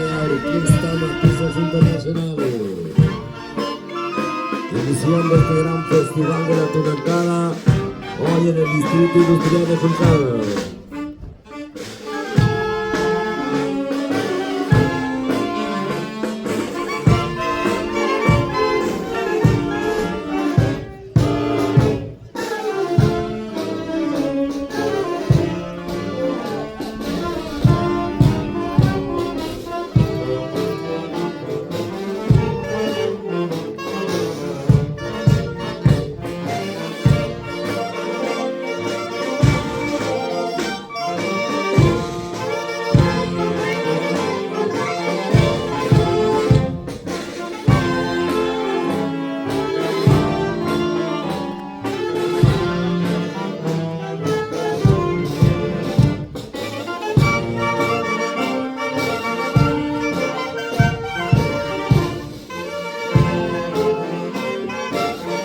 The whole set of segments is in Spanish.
Orquesta Matices Internacional, iniciando este gran festival de la Tunancada, hoy en el Distrito Industrial de Julcán.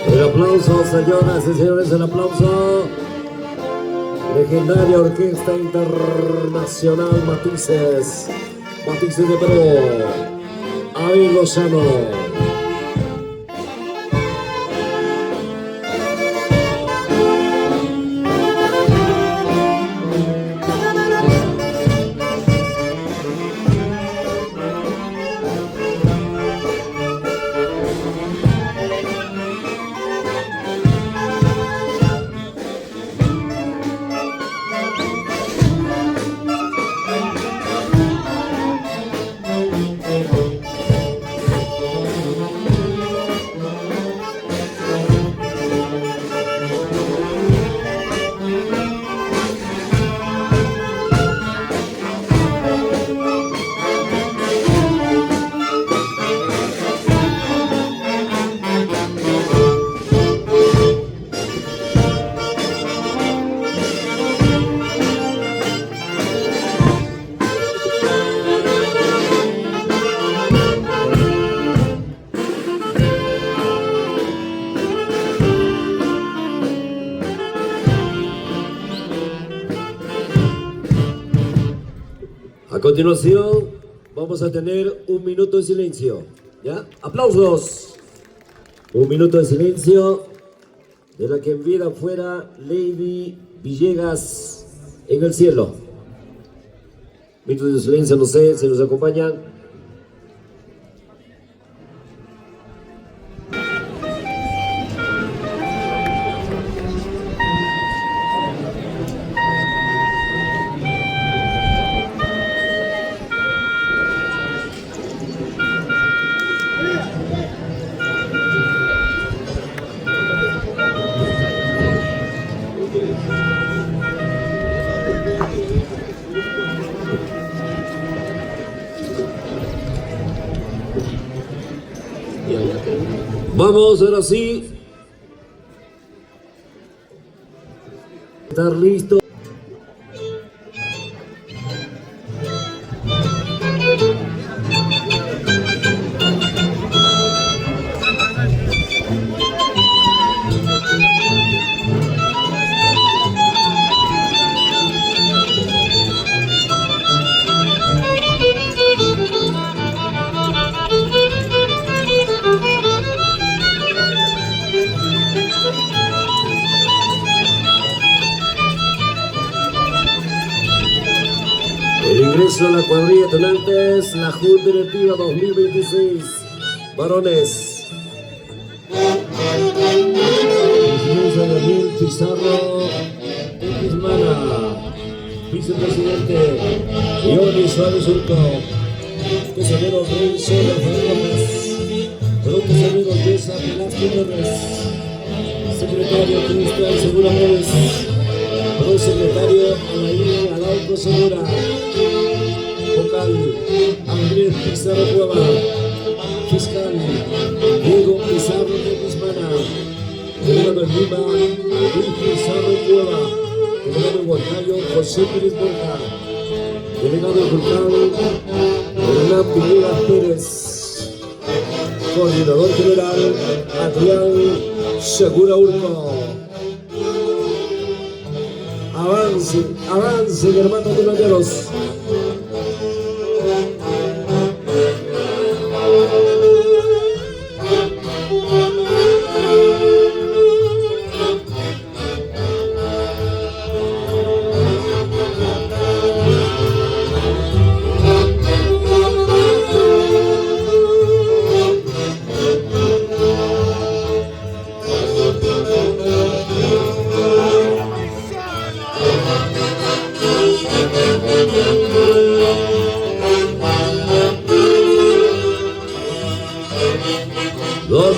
El aplauso, señoras y señores, el aplauso. Legendaria Orquesta Internacional Matices de Perú, Avi Lozano. A continuación vamos a tener un minuto de silencio, ¿ya? ¡Aplausos! Un minuto de silencio de la que en vida fuera Lady Villegas en el cielo. Minuto de silencio, no sé si nos acompañan. Vamos, ahora sí. Estar listo. El ingreso a la cuadrilla de tonantes, la Junta Directiva 2026, varones. Presidencia Daniel Pizarro Pismana, vicepresidente Ioni Suárez Surco, tesorero Renzo Rafael Gómez, tesorero Yesa Velázquez Torres, secretario Cristian Segura Pérez, secretario Alain Alauco Segura, vocal Andrés Pizarro Cueva, fiscal Diego Pizarro de Pismana, delegado en Lima Luis Pizarro Cueva, delegado en Huancayo José Pérez Borja, delegado en Julcán Hernán Villegas Pérez, coordinador general Adrián Segura Urco. Avancen, hermanos de los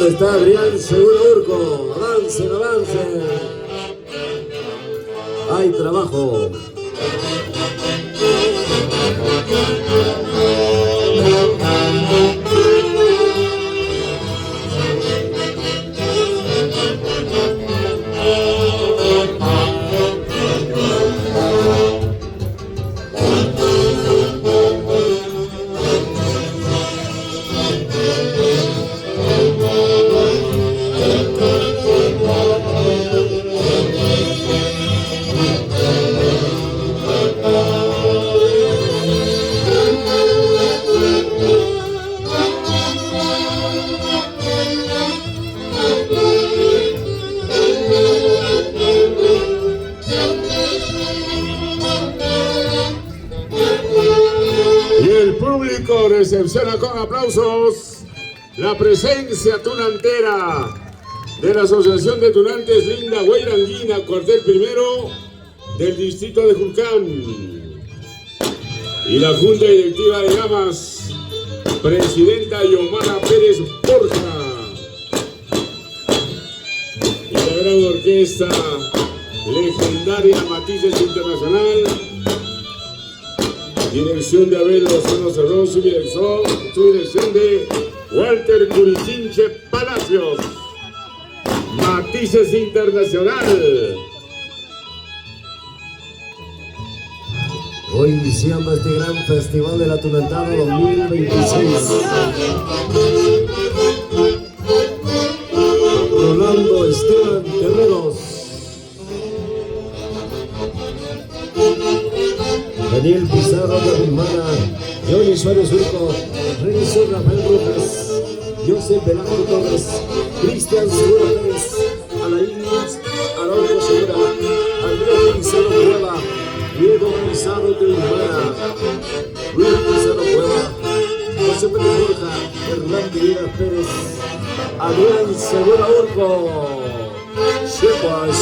está Adrián Segura Urco. Avancen, avancen. Hay trabajo. Recepciona con aplausos la presencia tunantera de la Asociación de Tunantes Linda Guairanguina, cuartel primero del distrito de Julcán, y la Junta Directiva de Damas, presidenta Yomara Pérez Borja, y la gran orquesta legendaria Matices Internacional, dirección de Abel Lozano Cerrón, su dirección de Walter Curichinche Palacios, Matices Internacional. Hoy iniciando este gran festival del Atunantado 2026. Rolando Esteban Terreros, Daniel Pizarro de Rimana, Johnny Suárez Urco, Renzo Rafael Rojas, Joseph Velasco Torres, Cristian Segura Pérez, Alain Araujo Segura, Andrés Pizarro Cueva, Diego Pizarro de Rimana, Luis Pizarro Cueva, José Pérez Borja, Hernán Villegas Pérez, Adrián Segura Urco, Chepas.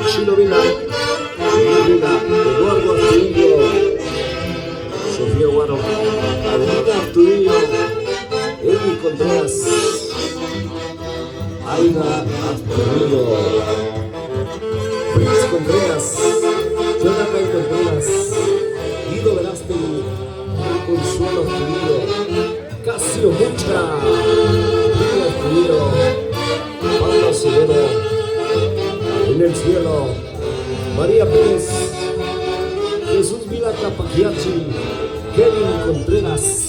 Chino Vila, Eduardo Astudillo, Sofía Guaro, Adelina Astudillo, Edwin Contreras, Aida Astudillo, Fritz Contreras, Jonathan Contreras, Guido Verástegui, Consuelo Astudillo, Casio Mucha, Guido Astudillo, Pablo Severo, en el cielo, María Pérez, Jesús Vila Capagiachi, Kevin Contreras.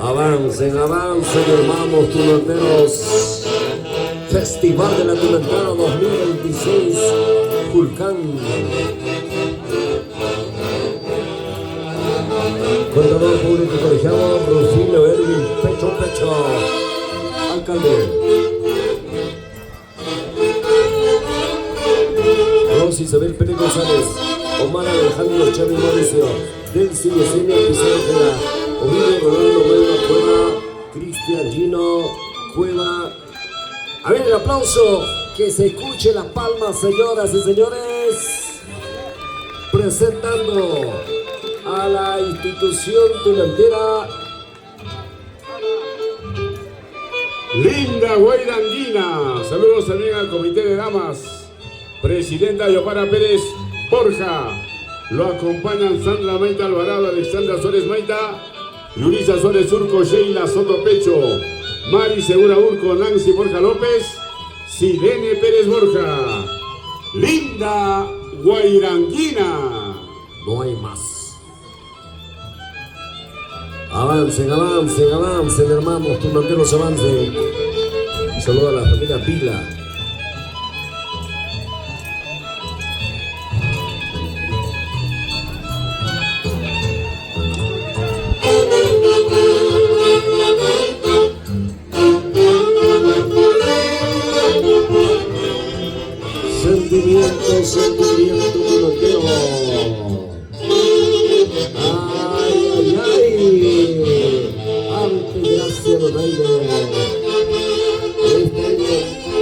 Avancen, hermanos tunanteros. Festival de la Tunantera 2026, Julcán. Contador público colegiado, Rufino Erwin, pecho. Alcalde. Rosy Isabel Pérez González, Omar Alejandro Chávez Mauricio, Delcy Yesenia Pizarro, Ovidio Rolando Cueva, Cristian Gino Cueva. A ver el aplauso, que se escuche las palmas, señoras y señores. Presentando a la institución tunantera Linda Guairanguina. Saludos también al Comité de Damas, presidenta Yomara Pérez Borja. Lo acompañan Sandra Maita Alvarado, Alexandra Suárez Maita, Yurisa Suárez Urco, Sheila Soto Pecho, Mari Segura Urco, Nancy Borja López, Silene Pérez Borja. Linda Guairanguina. No hay más. Avancen, hermanos tunanteros, avancen. saludo a la familia Pila. Sentimiento, sentimiento, bloqueo. Ay, ay, ay. Arte, gracias, donaire. Este año,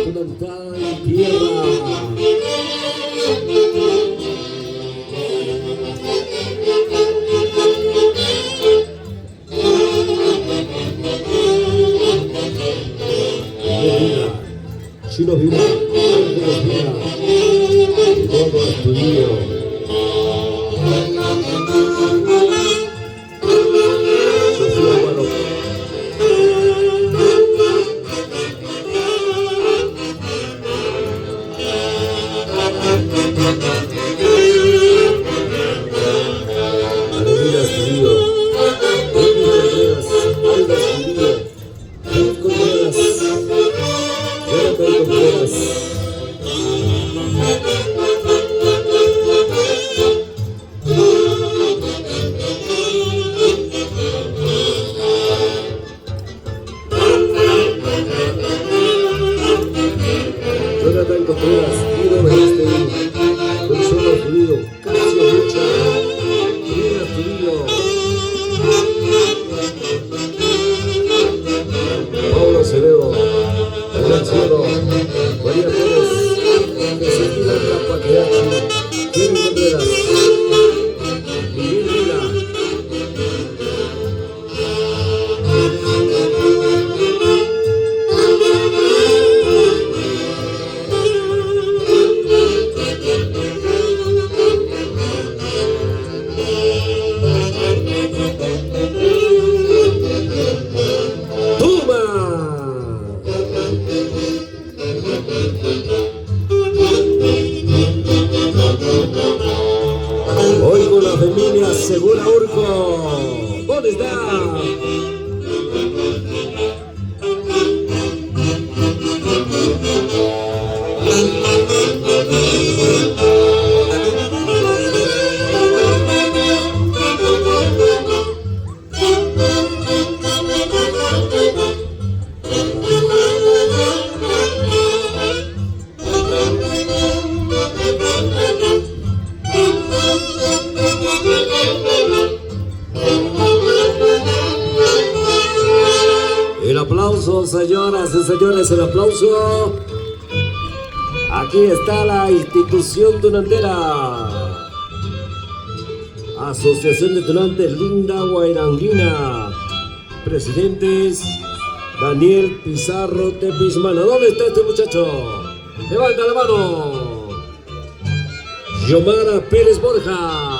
una entrada en tierra. Chino Vila, Ángeles Vila, todo Astudillo. Sofía Guaro. Adelina Astudillo. Elvis Contreras, Alba Astudillo. Ruth Contreras. Jonathan Contreras. Jonathan Contreras, Guido Verástegui, Consuelo Astudillo, Casio Lucha, Rina Astudillo, Pablo Acevedo, Adrián Cielo, María Pérez, Josefina Capaquiachi, Kevin Contreras, Miguel Vila. Hoy con la familia Segura Urco. ¿Dónde está? El aplauso, señoras y señores, el aplauso. Aquí está la institución tunantera. Asociación de Tunantes Linda Guairanguina. Presidentes Daniel Pizarro Tepismana. ¿Dónde está este muchacho? Levanta la mano. Yomara Pérez Borja.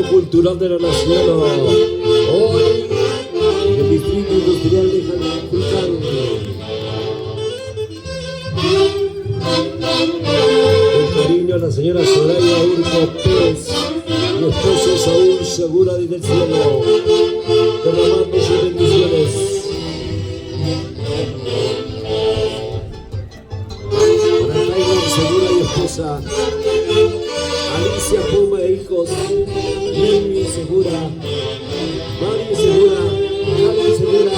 Cultural de la Nación. Hoy en el Distrito Industrial de Jalculcán. Con cariño a la señora Soraya Urco Pérez y esposo Saúl Segura desde el cielo, derramando sus bendiciones. Para Taylor Segura y esposa, Alicia Puma e hijos, Lili Segura, Mari Segura, Carlos Segura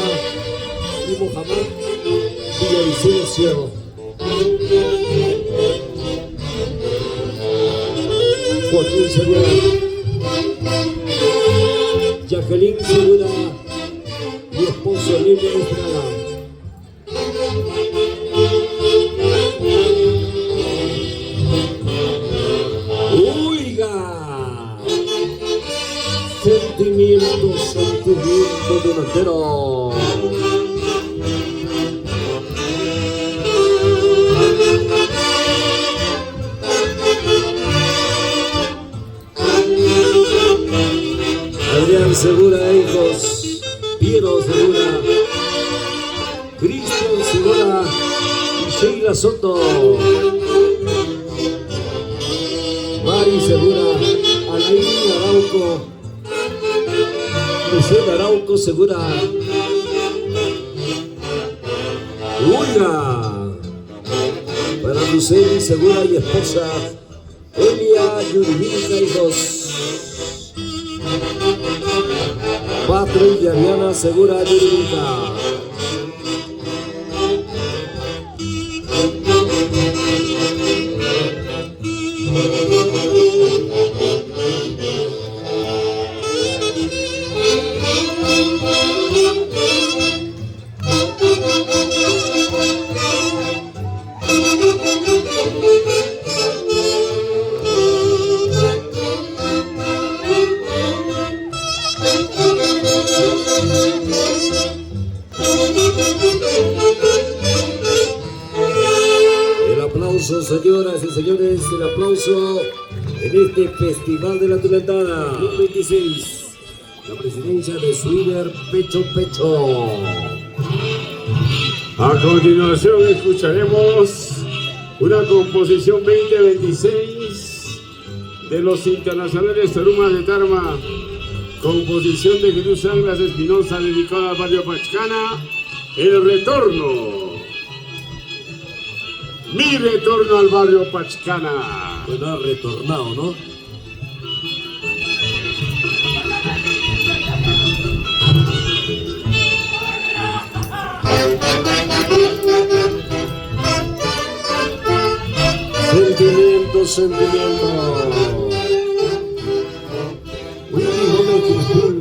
y Mohamed Villavicencio. Joaquín Segura, Jacqueline Segura y esposo Lilia Estrada. Sentimiento. sentimiento delantero. Adrián Segura, hijos, Piero Segura, Cristian Segura y Sheila Soto. Mari Segura, Alain Arauco, Lucía Arauco Segura, Uiga, para Luceli Segura y esposa, Elia Yuribilca, hijos. Patrick y Ariana Segura Yuribilca. El aplauso, señoras y señores, el aplauso en este Festival de la Tulentada 2026. La presidencia de Swider Pecho Pecho. A continuación escucharemos una composición 2026 de los internacionales Tarumas de Tarma, composición de Jesús Anglas Espinosa dedicada al barrio Pachcana, El Retorno. Mi retorno al barrio Pachcana. Pues no ha retornado, ¿no? Sentimiento, sentimiento. Willy Gómez Crispín.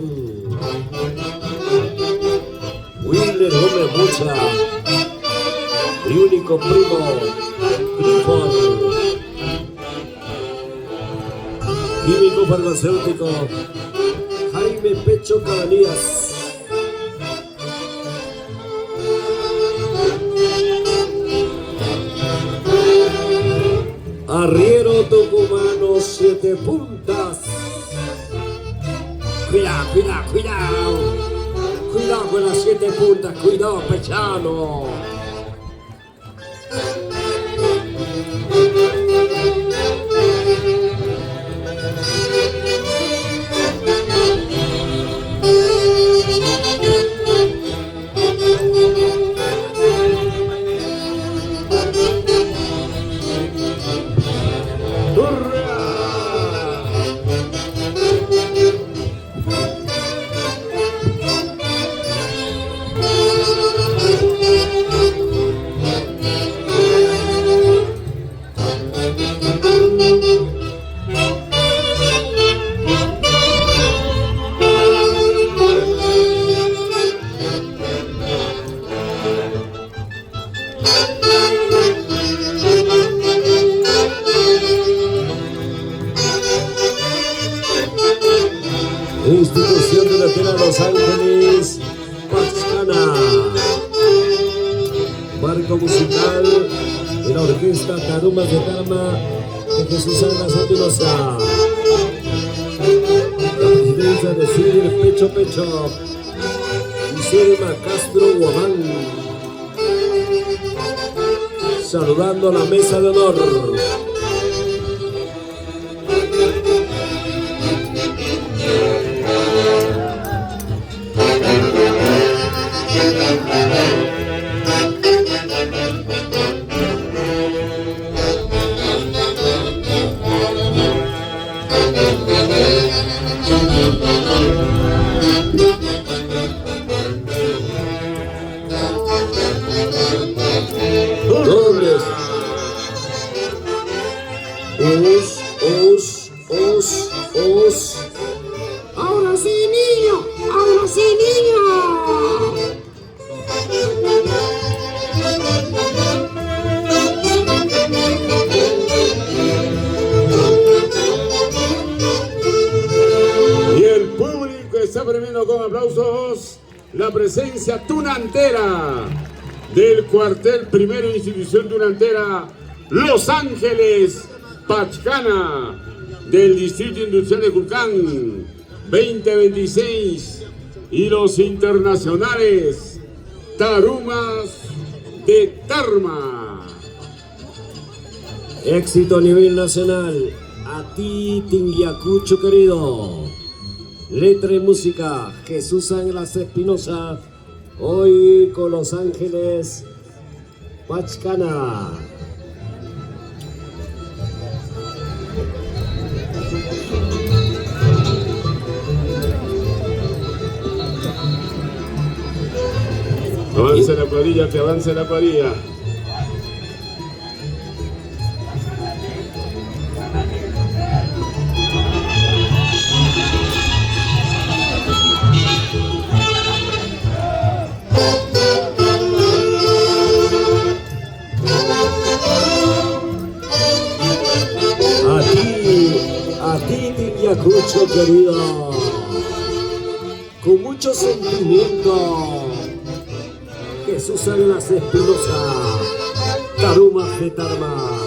Willer Gómez Mucha. Mi único primo, Clifford. Químico farmacéutico, Jaime Pecho Cabanías. Arriero Tucumano, 7 puntas. Cuidado, cuidado, cuidado. Cuidado con las 7 puntas, cuidado, Pechano. Institución de la Tierra Los Ángeles, Pachcana. Marco musical de la orquesta Tarumas de Tarma de Jesús Anglas Espinosa. La presidencia de Swider Pecho Pecho y Selma Castro Guamán. Saludando a la mesa de honor. Dobles. está premiando con aplausos la presencia tunantera del cuartel primero institución tunantera Los Ángeles Pachcana del Distrito Industrial de Culcán 2026 y los internacionales Tarumas de Tarma. Éxito a nivel nacional. A ti, Tinguiacucho querido. Letra y música, Jesús Ánglas Espinosa. Hoy con Los Ángeles Pachcana. Avance la cuadrilla, que avance la cuadrilla. A ti, Tinguiacucho querido. Con mucho sentimiento. Jesús Ánglas Espinosa, Tarumas de Tarma.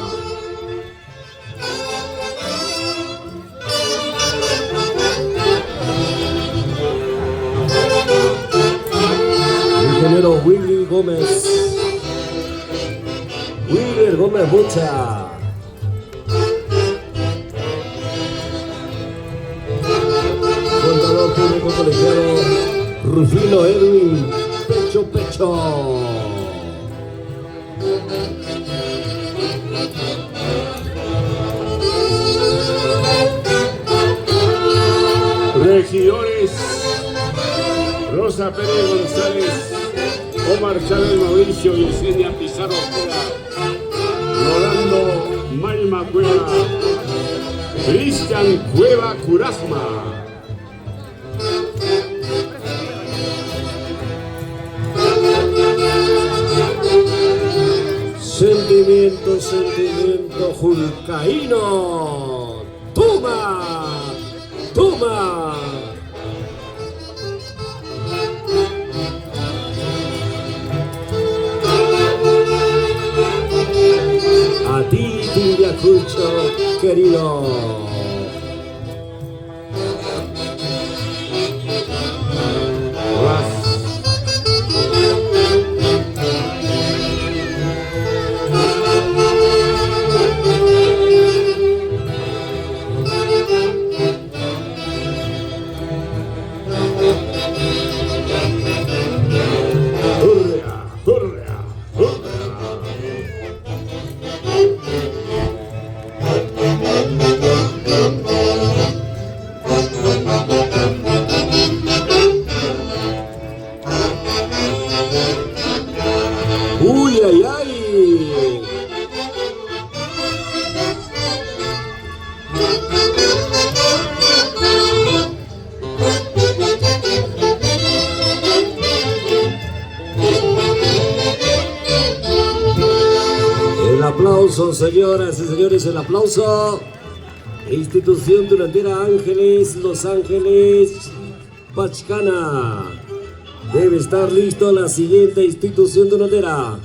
Ingeniero Willy Gómez. Willy Gómez Bocha. Contador público colegiado Rufino Edwin. Pecho, pecho. Regidores Rosa Pérez González, Omar Chávez Mauricio, Yesenia Pizarro Cueva, Rolando Maima Cueva, Cristian Cueva Curasma. Sentimiento, sentimiento julcaíno. Toma, toma. A ti, Tinguiacucho querido. Uy, ay, ay. El aplauso, señoras y señores, el aplauso. Institución Tunantera Ángeles, Los Ángeles Pachcana. Debe estar listo la siguiente institución tunantera.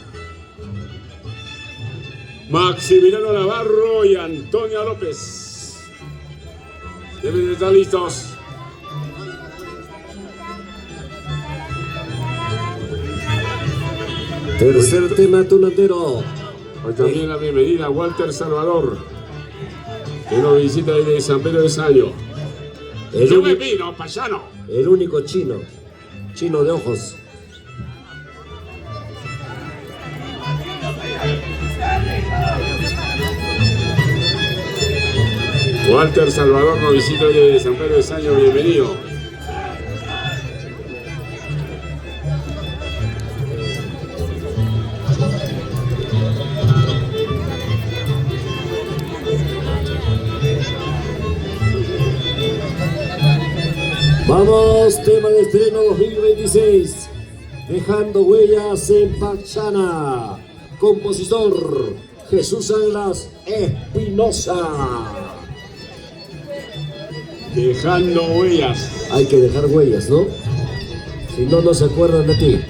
Maximiliano Navarro y Antonia López. Deben estar listos. Tercer tema tunantero. Hoy también la bienvenida a Walter Salvador, que nos visita desde San Pedro de Saño. Yo me vino, payano. El único chino. Chino de ojos. Walter Salvador nos visita desde San Pedro de Saño, bienvenido. Vamos, tema de estreno 2026. Dejando huellas en Pachana. Compositor Jesús Ánglas Espinosa. Dejando huellas. Hay que dejar huellas, ¿no? Si no, no se acuerdan de ti.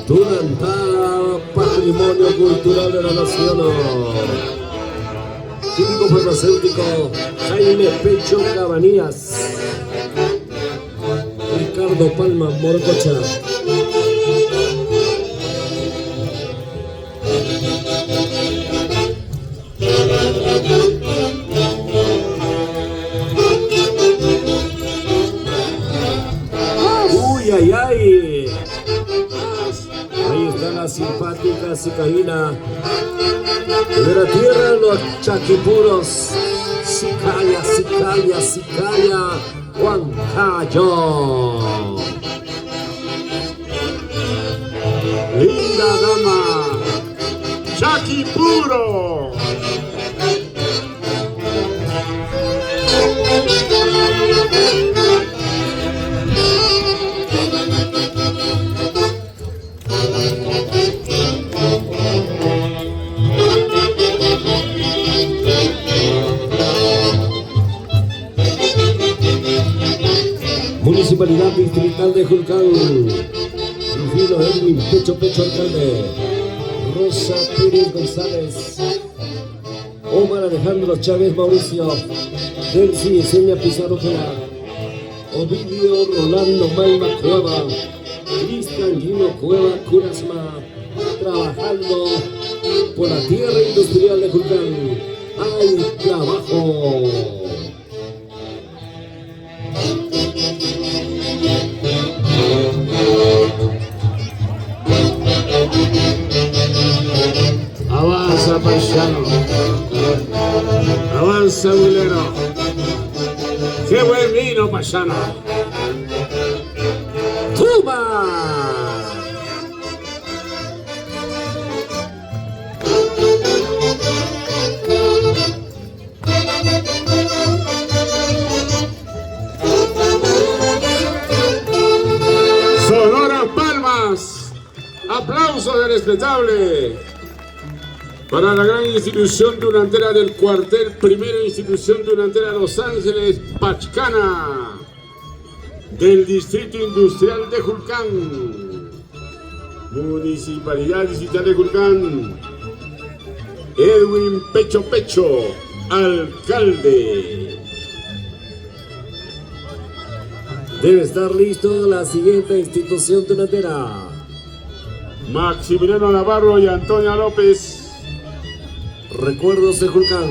Tunantá, patrimonio cultural de la nación. Químico farmacéutico Jaime Pecho Cabanías. Ricardo Palma Morococha. Uy, ay, ay. Ahí está la simpática Sicaína. De la tierra los chaquipuros. Sicalia, Sicalia, Sicalia, Huancayo. Linda dama. Chaquipuro. Municipalidad Distrital de Julcán. Rufino Edwin Pecho Pecho Alcalde. Rosa Pérez González. Omar Alejandro Chávez Mauricio. Delcy Yesenia Pizarro Gela. Ovidio Rolando Malma Cueva. Cristian Gino Cueva Curasma. Trabajando por la tierra industrial de Julcán. ¡Hay trabajo! Avanza, paisano. Avanza, Wilero. ¡Qué buen vino, paisano! ¡Toma! Sonora Palmas. Aplausos del respetable. Para la gran institución durantera del cuartel, primera institución durantera Los Ángeles, Pachcana, del Distrito Industrial de Julcán, Municipalidad Distrital de Julcán, Edwin Pecho Pecho, alcalde. Debe estar listo la siguiente institución tunantera. Maximiliano Navarro y Antonia López. Recuerdos de Julcán.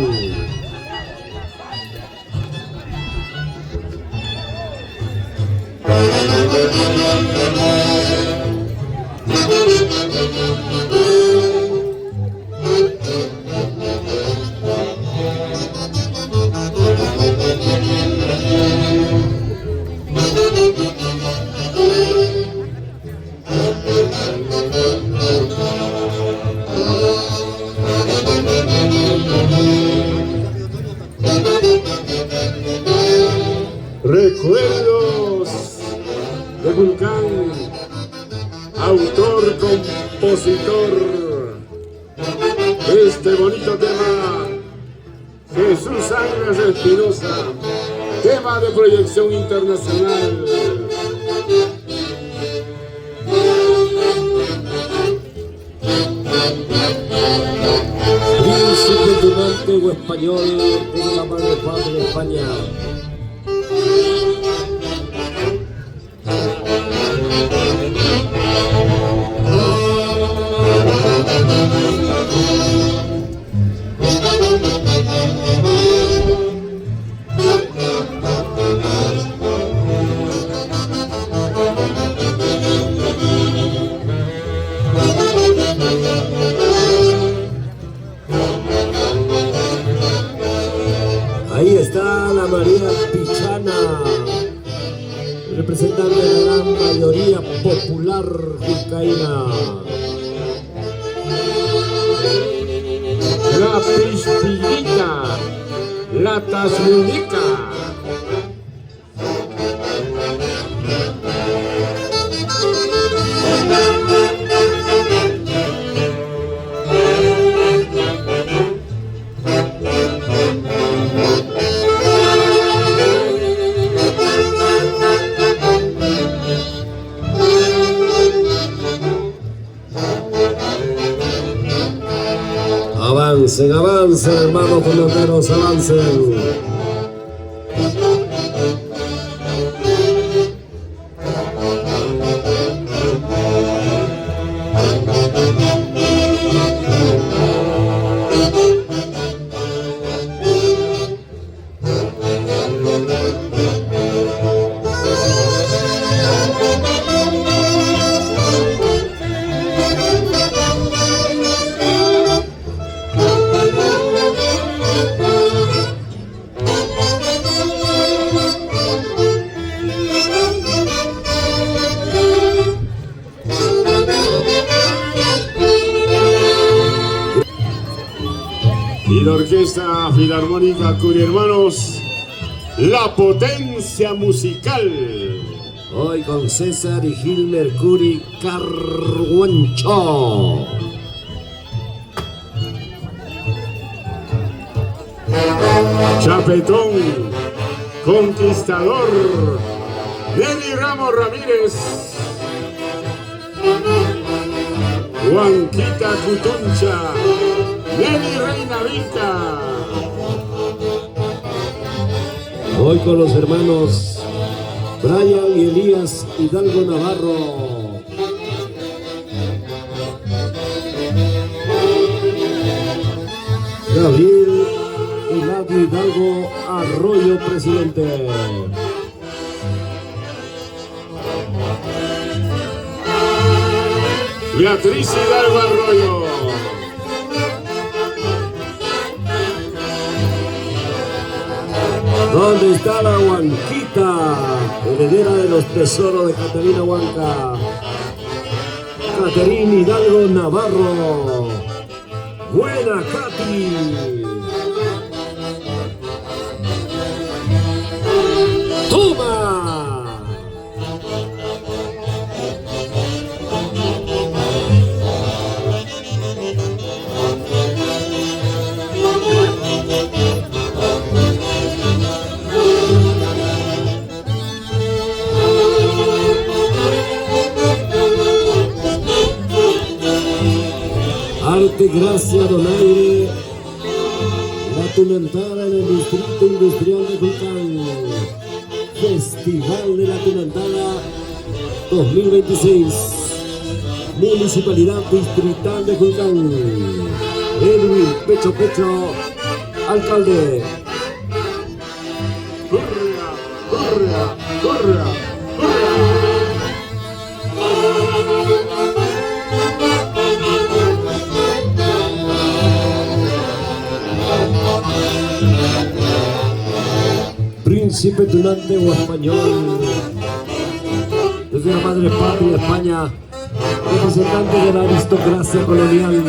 Recuerdos de Julcán, autor, compositor de este bonito tema, Jesús Ángel Espinosa, tema de proyección internacional. Príncipe tunante o español de la madre patria de España. Ahí está la María Pichana, representante de la gran mayoría popular julcaína. La Pispirita, La Tasmunica. Avancen, avancen, hermanos peloteros, avancen. Y la Orquesta Filarmónica Curi Hermanos, la potencia musical. Hoy con César y Gilmer Curi Carguancho. Chapetón, Conquistador, Nelly Ramos Ramírez, Juanquita Cutuncha, Nelly Reina Vinca. Hoy con los hermanos Brian y Elías Hidalgo Navarro. Gabriel Eladio Hidalgo Arroyo, presidente. Beatriz Hidalgo Arroyo. ¿Dónde está la Huanquita, heredera de los tesoros de Caterina Huanca? Caterina Hidalgo Navarro. Buena, Katy. ¡Toma! Arte Gracia Donaire, la tunantada en el Distrito Industrial de Culcán. Festival de la Tunantada 2026. Municipalidad Distrital de Culcán. Edwin Pecho Pecho, alcalde. ¡Correa! ¡Correa! ¡Correa! Príncipe tunante o español, desde la madre patria España, representante de la aristocracia colonial.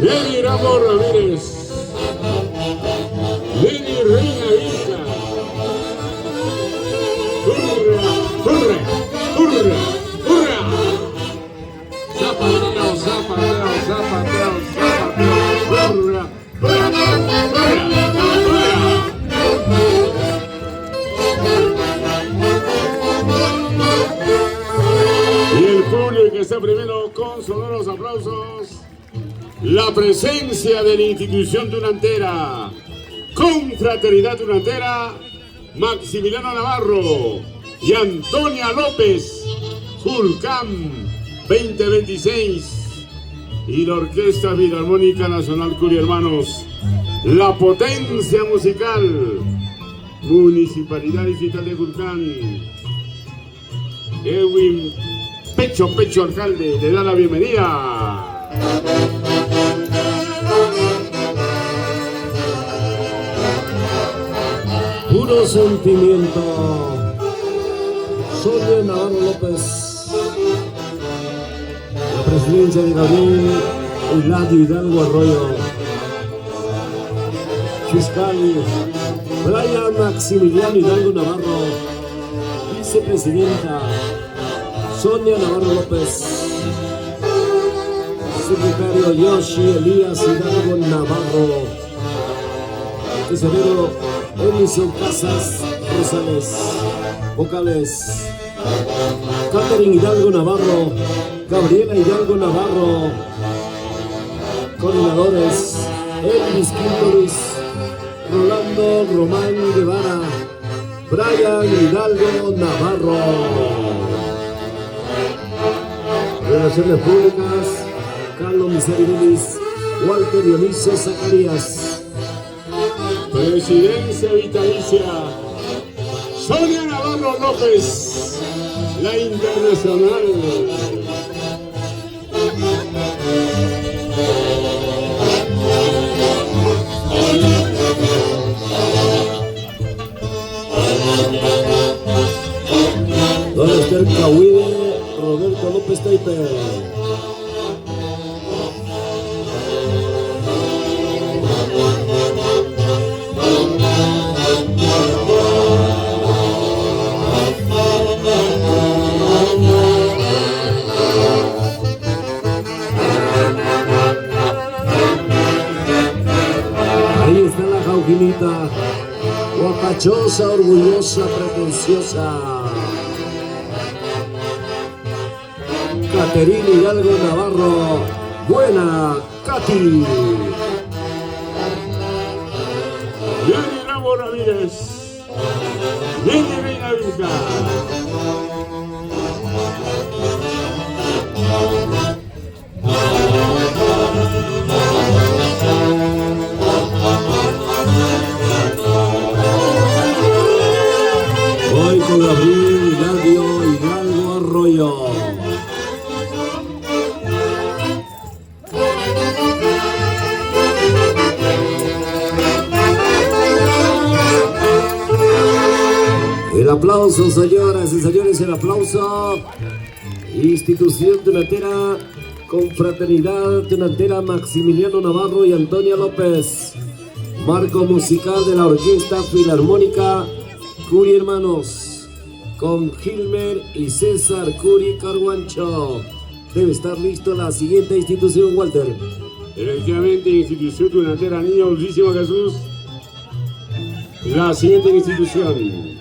Nelly Ramos Ramírez, Nelly Reina Vinca. ¡Hurra! ¡Hurra! ¡Hurra! ¡Hurra! Zapateo, zapateo, zapateo, zapateo. ¡Hurra! Y el público que está primero con sonoros aplausos, la presencia de la institución tunantera, Confraternidad Tunantera, Maximiliano Navarro y Antonia López, Culcán 2026. Y la Orquesta Filarmónica Nacional Curi Hermanos, la potencia musical, Municipalidad Distrital de Culcán. Edwin Pecho Pecho, alcalde, le da la bienvenida. Puro sentimiento. Sonia Navarro López. La presidencia de Gabriel Eladio Hidalgo Arroyo. Fiscal Brian Maximiliano Hidalgo Navarro. Vicepresidenta Sonia Navarro López. Secretario Yoshi Elías Hidalgo Navarro. Tesorero Edison Casas Rosales. Vocales Catherine Hidalgo Navarro. Gabriela Hidalgo Navarro. Coordinadores Elvis Quintoris, Rolando Román Guevara, Brian Hidalgo Navarro. Relaciones Públicas Carlos Miseridelis, Walter Dionisio Zacarías. Presidencia vitalicia Sonia Navarro López, la internacional. Don Esther Cahuide, Roberto López Taipe. Ahí está la Jauquinita, guapachosa, orgullosa, pretenciosa. Caterina Hidalgo Navarro, buena, Katy. Yanni Ramos Ramírez, Nene Reina Vilca. Voy con Gabriel Hidalgo Arroyo. El aplauso, señoras y señores, el aplauso. Institución Tunantera, Confraternidad Tunantera Maximiliano Navarro y Antonia López. Marco musical de la Orquesta Filarmónica Curi Hermanos, con Gilmer y César Curi Carguancho. Debe estar listo la siguiente institución, Walter. Efectivamente, Institución Tunantera Niño Dulcísimo Jesús. La siguiente institución.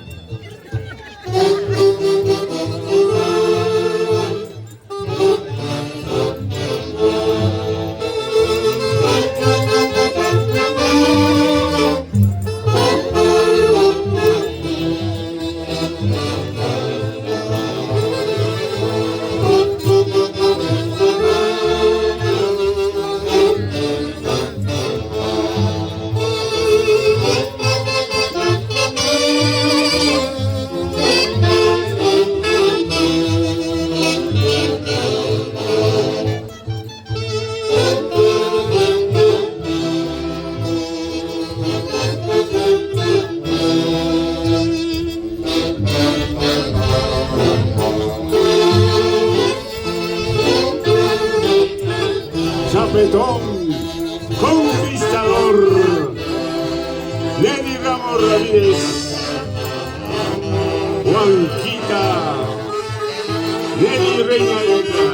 Chapetón, conquistador, Lenny Ramos Ramírez, Juanquita, Lenny Reina Vilca.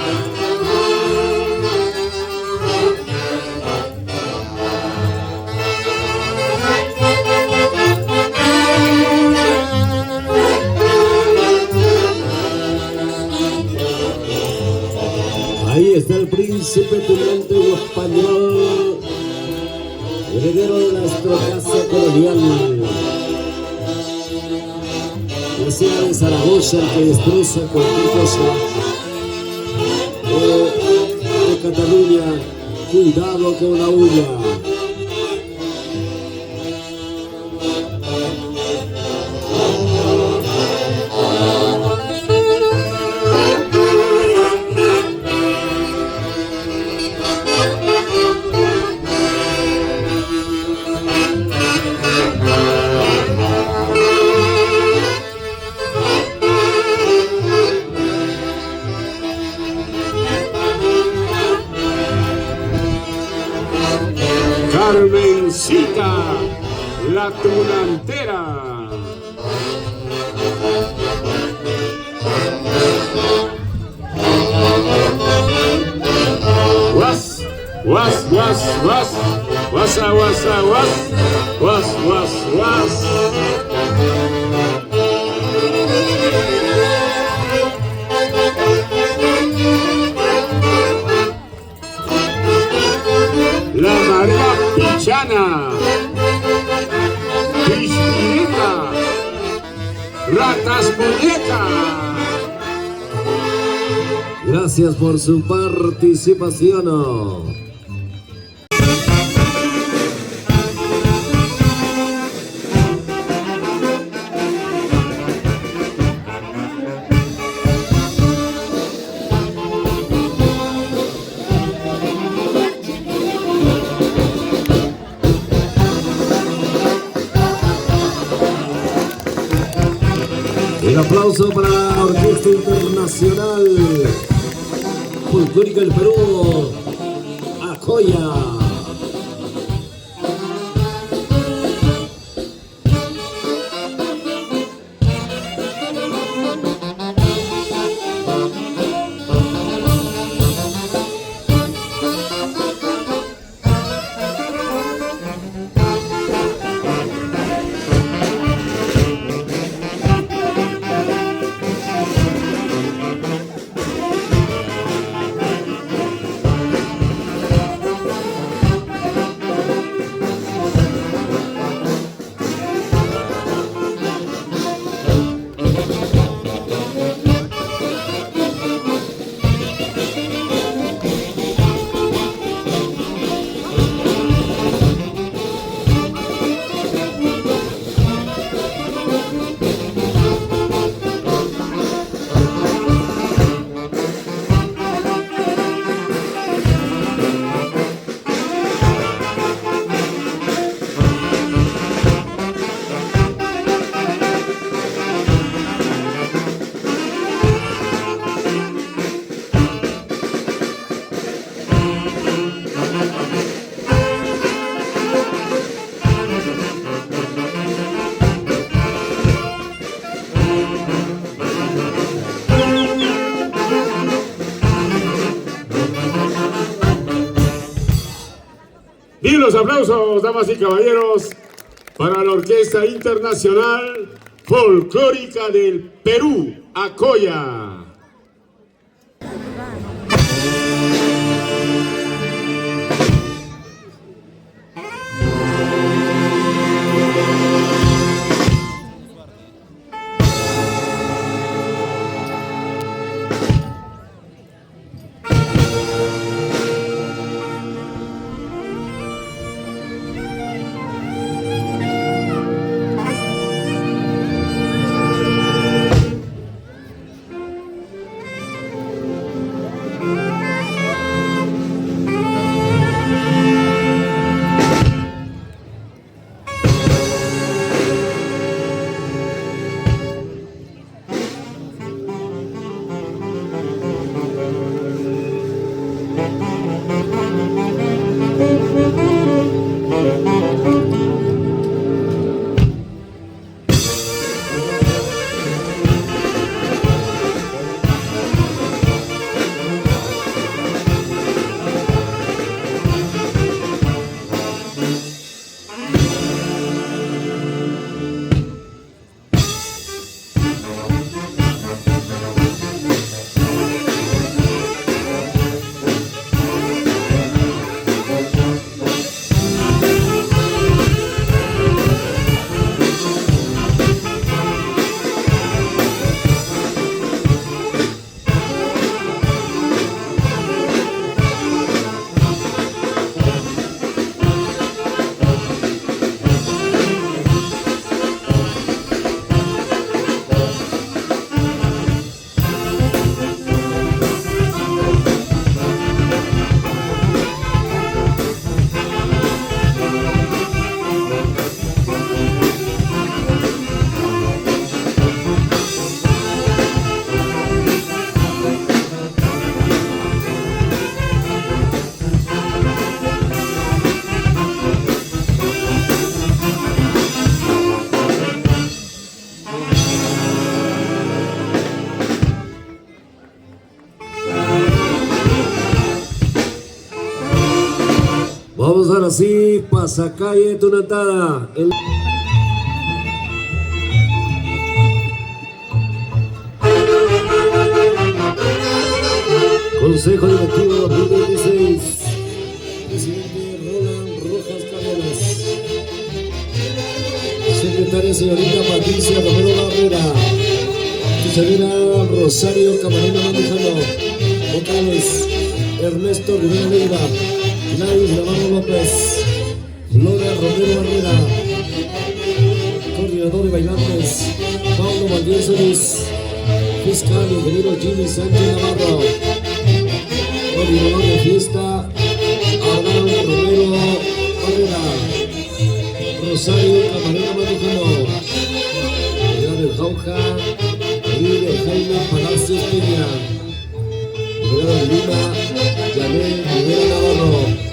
Ahí está el príncipe tunante español, heredero de nuestra casa colonial. Que sea de Zaragoza el que destroza cualquier cosa. De Cataluña, cuidado con la uña. La Tunantera. Was, was, was, was, wasa, wasa, was. La marea pichana, pichirita, ratas muñecas. Gracias por su participación. El aplauso para la Orquesta Internacional Folclórica del Perú, Acoya. Y los aplausos, damas y caballeros, para la Orquesta Internacional Folclórica del Perú, Acoya. Ahora sí, Pasacalle Tunantada. Consejo Directivo 2026. Presidente Roland Rojas Cárdenas. Secretaria señorita Patricia Romero Barrera. Tesorera Rosario Camarena Mandujano. Vocales Ernesto Rivera Leiva. Gladys Navarro López. Flora Romero Barrera. Coordinador de bailantes Pablo Valdés Solís. Fiscal ingeniero Jimmy Sánchez Navarro. Coordinador de fiesta Abraham Romero Barrera. Rosario Camarena Mandujano. Delegado de Jauja y de Jaime Palacios Peña. Delegado de Lima Yanel Rivera Navarro.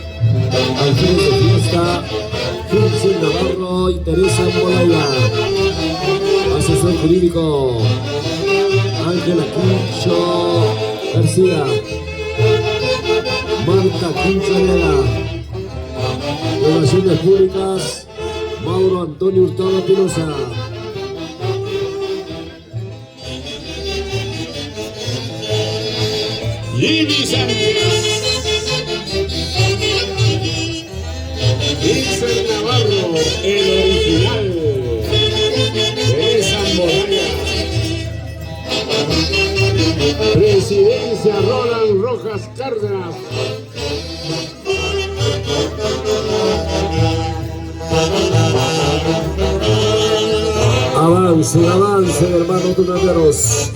Alfredo de fiesta Gilson Navarro y Teresa Molaya. Asesor jurídico Ángela Quincho García. Marta Quintanilla. Relaciones Públicas Mauro Antonio Hurtado Pinoza. Lili Sánchez. Isel Navarro, el original de Zamboraya. Presidencia Roland Rojas Cárdenas. Avance, avance, hermanos tunanderos.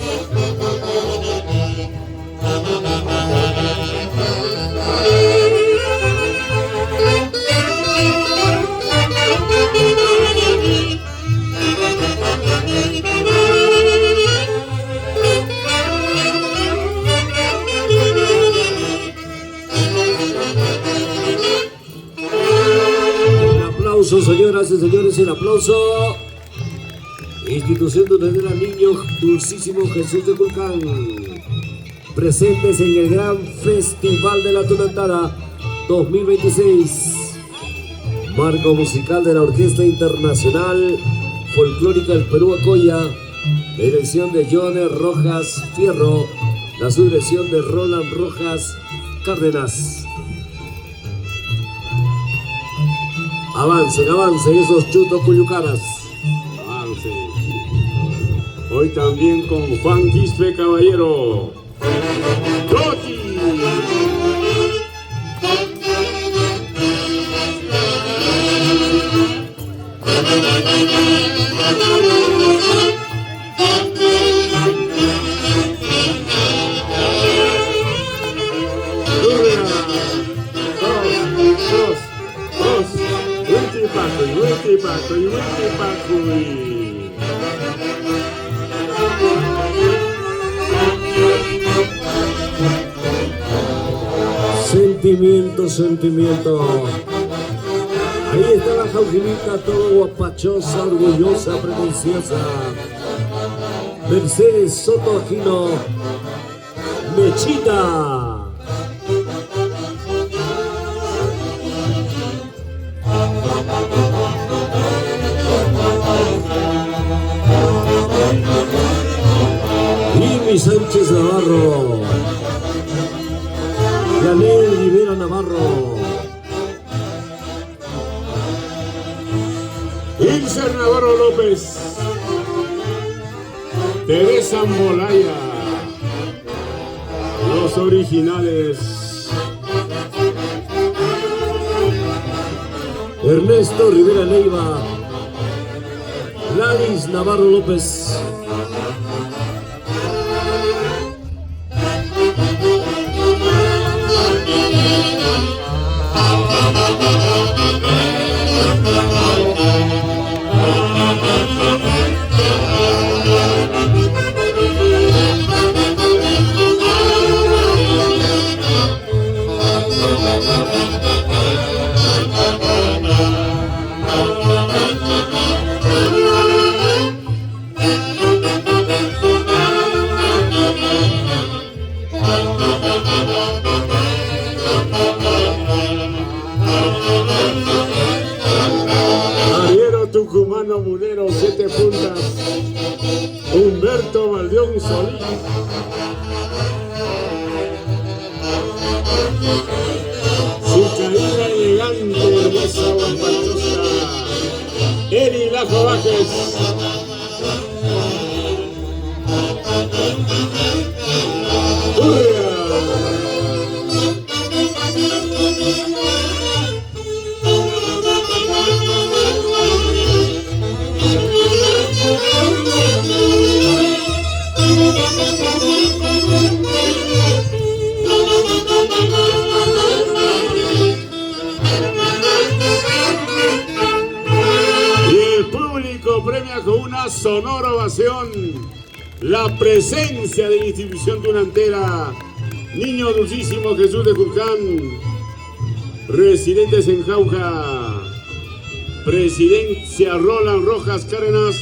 Señoras y señores, el aplauso. Institución Tunandera Niño Dulcísimo Jesús de Culcán, presentes en el Gran Festival de la Tunantada 2026. Marco musical de la Orquesta Internacional Folclórica del Perú Acoya. La dirección de Johnny Rojas Fierro. La subdirección de Roland Rojas Cárdenas. Avancen, avancen esos chutos cuyucaras. Avancen. Hoy también con Juan Quispe Caballero. ¡Toti! Sentimiento, sentimiento. Ahí está la jaujinita, todo guapachosa, orgullosa, pretenciosa. Mercedes Soto Aquino, Mechita. Jimmy Sánchez Navarro. Yanel Rivera Navarro. Ilser Navarro López. Teresa Molaya. Los originales. Ernesto Rivera Leiva. Gladys Navarro López. tucumano mulero, 7 puntas, Humberto Valdeón Solís. Su caída elegante, belleza guapachosa, Eri Lajo Vázquez. Premia con una sonora ovación la presencia de la institución tunantera Niño Dulcísimo Jesús de Culcán, residentes en Jauja, Presidencia Roland Rojas Cárdenas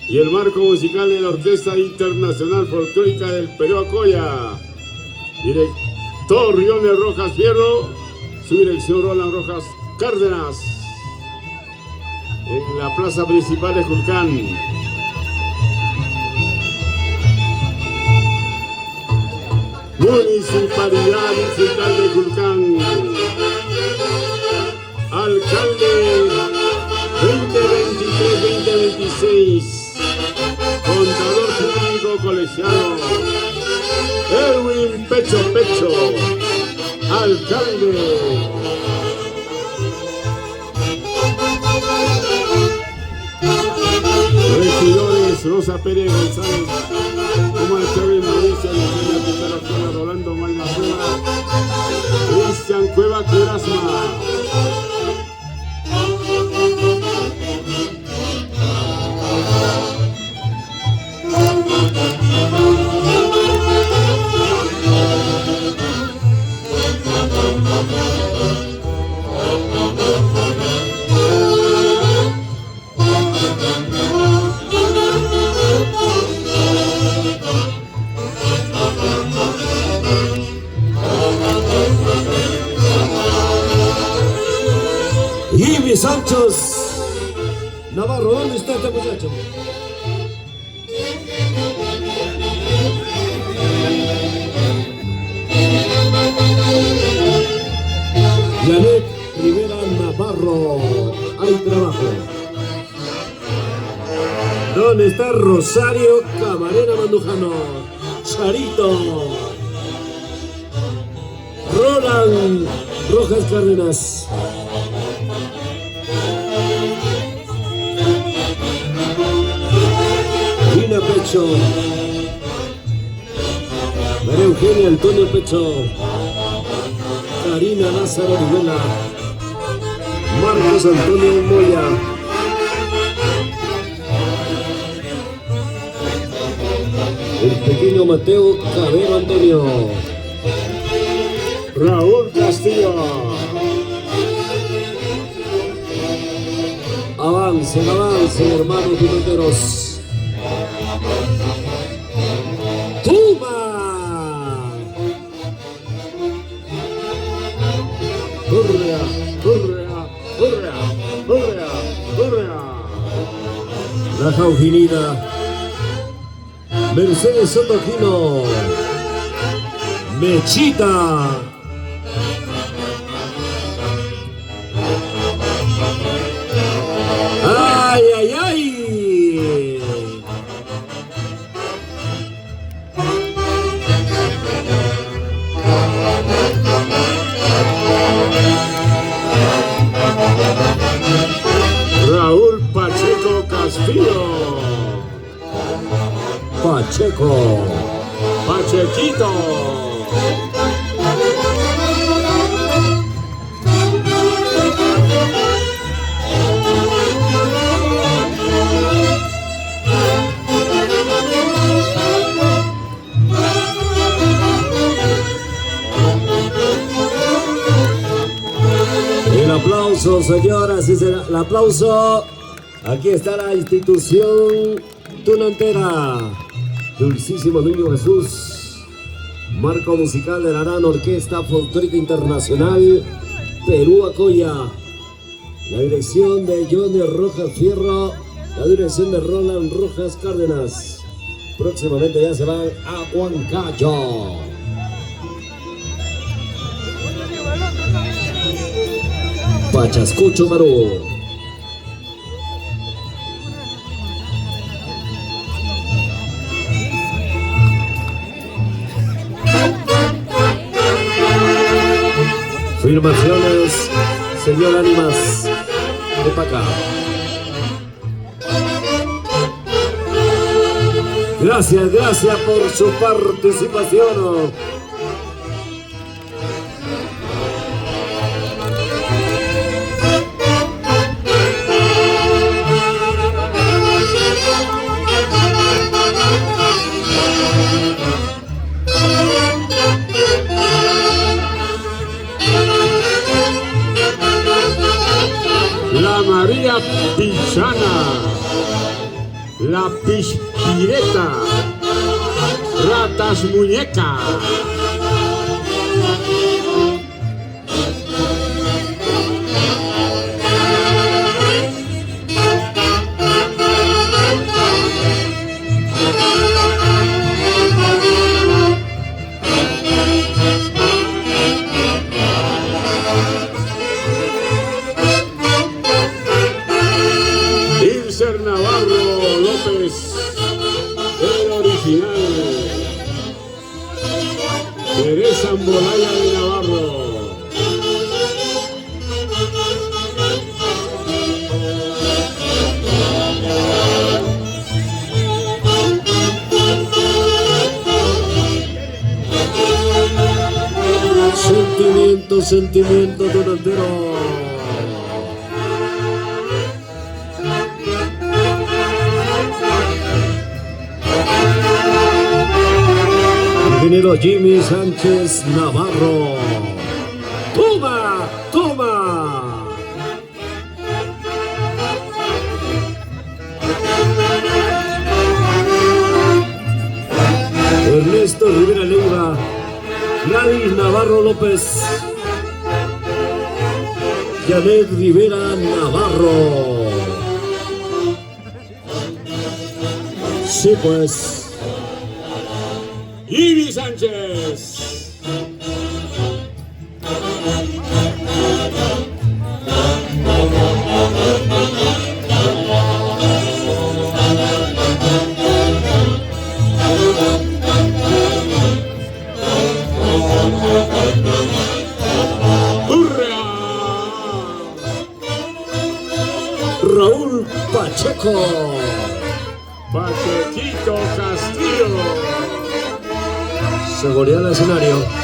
y el marco musical de la Orquesta Internacional Folclórica del Perú Acoya, director Riones Rojas Fierro, su dirección Roland Rojas Cárdenas, en la plaza principal de Culcán. Municipalidad Distrital de Culcán. Alcalde 2023-2026. Contador público colegiado Erwin Pecho Pecho. Alcalde. Regidores Rosa Pérez González, Omar Chávez Mauricio, Lucía Pizarro Cueva, Rolando Malma Cueva, Cristian Cueva Curasma. Jimmy Sánchez Navarro, ¿dónde está este muchacho? Janet Rivera Navarro, hay trabajo. ¿Dónde está Rosario Camarena Mandujano? Charito. Roland Rojas Cárdenas. Gina Pecho. María Eugenia Antonio Pecho. Karina Lázaro Rivera. Marcos Antonio Moya. El pequeño Mateo Cabero Antonio. Raúl Castillo. Avancen, avancen, hermanos piloteros. ¡Tuma! Correa, Correa, Correa, Correa, Correa. La Jauginina. Mercedes Sotoquino. Mechita. ¡Ay, ay, ay! Raúl Pacheco Castillo. Pacheco. Pachequito. El aplauso, señoras, y el aplauso. Aquí está la institución tunantera. Dulcísimo Niño Jesús. Marco musical de la gran Orquesta Folclórica Internacional Perú Acoya. La dirección de Johnny Rojas Fierro. La dirección de Roland Rojas Cárdenas. Próximamente ya se van a Huancayo. Pachascucho Maru. Firmaciones, señor Ánimas de Paca. Gracias, gracias por su participación. La María Pichana, la Pispireta, Ratas Muñeca. Navarro López, el original. Teresa Ambolaya de Navarro. Sentimiento, sentimiento donantero. Ingeniero Jimmy Sánchez Navarro. ¡Toma! ¡Toma! Ernesto Rivera Leiva. Gladys Navarro López. Janet Rivera Navarro. Sí, pues. Ivy Sánchez. ¡Hurra! Raúl Pacheco. Pachequito Castillo. Seguridad del escenario.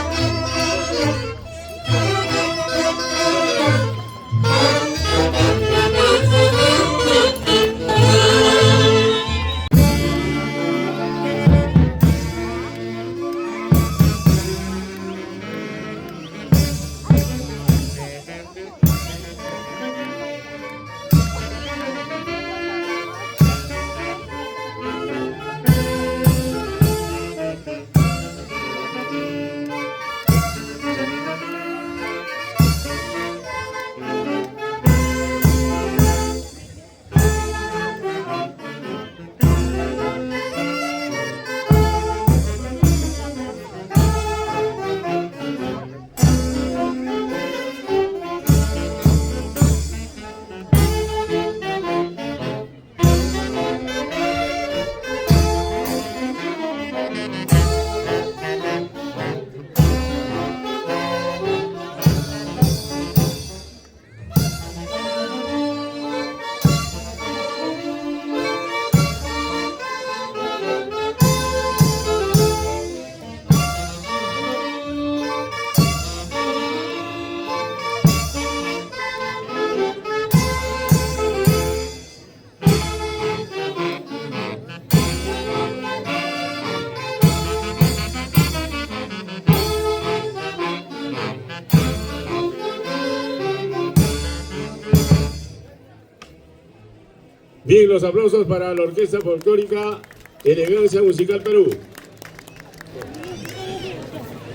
Bien, los aplausos para la Orquesta Folclórica Elegancia Musical Perú.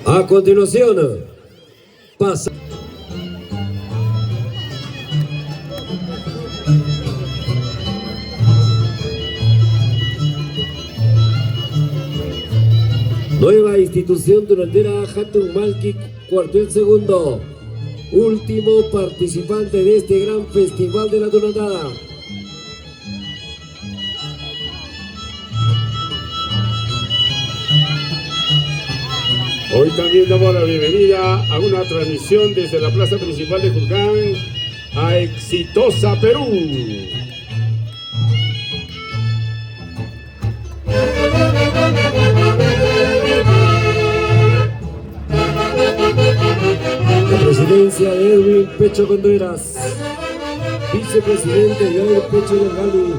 A continuación, pasa. Nueva institución durantera Hatun Malki, cuartel segundo. Último participante de este gran festival de la Durantada. Hoy también damos la bienvenida a una transmisión desde la plaza principal de Julcán a Exitosa Perú. La presidencia de Edwin Pecho Contreras, vicepresidente Yair Pecho Yangali,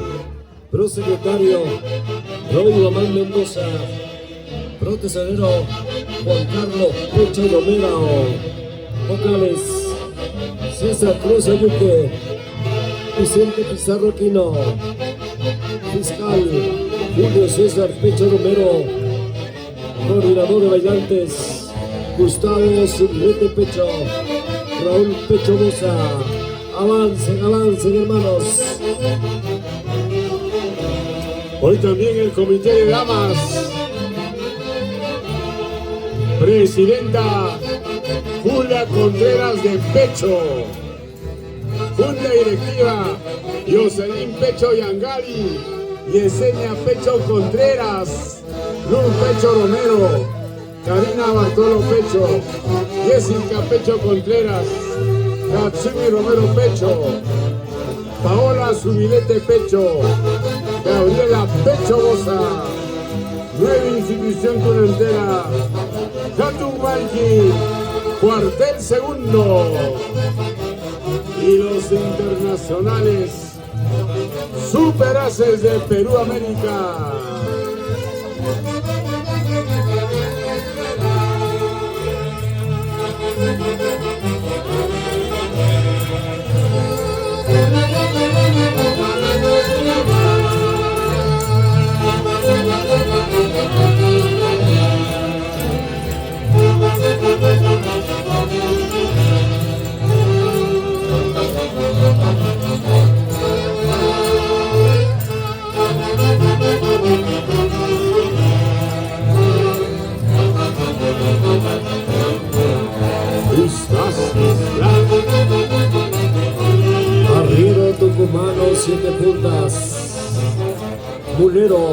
prosecretario Roy Guamán Mendoza, protesorero Juan Carlos Pecho Romero, vocales César Cruz Ayuque, Vicente Pizarro Quino, fiscal Julio César Pecho Romero, coordinador de bailantes Gustavo Silvete Pecho, Raúl Pecho Bosa. Avancen, avancen, hermanos. Hoy también el comité de damas. Presidenta Julia Contreras de Pecho. Junta directiva Jocelyn Pecho Yangali, Yesenia Pecho Contreras, Luz Pecho Romero, Karina Bartolo Pecho, Jessica Pecho Contreras, Katsumi Romero Pecho, Paola Subilete Pecho, Gabriela Pecho Bosa. Nueva institución durantera Hatun Malki, cuartel segundo. Y los internacionales Superaces de Perú América. Arriero Tucumano, 7 puntas. Mulero.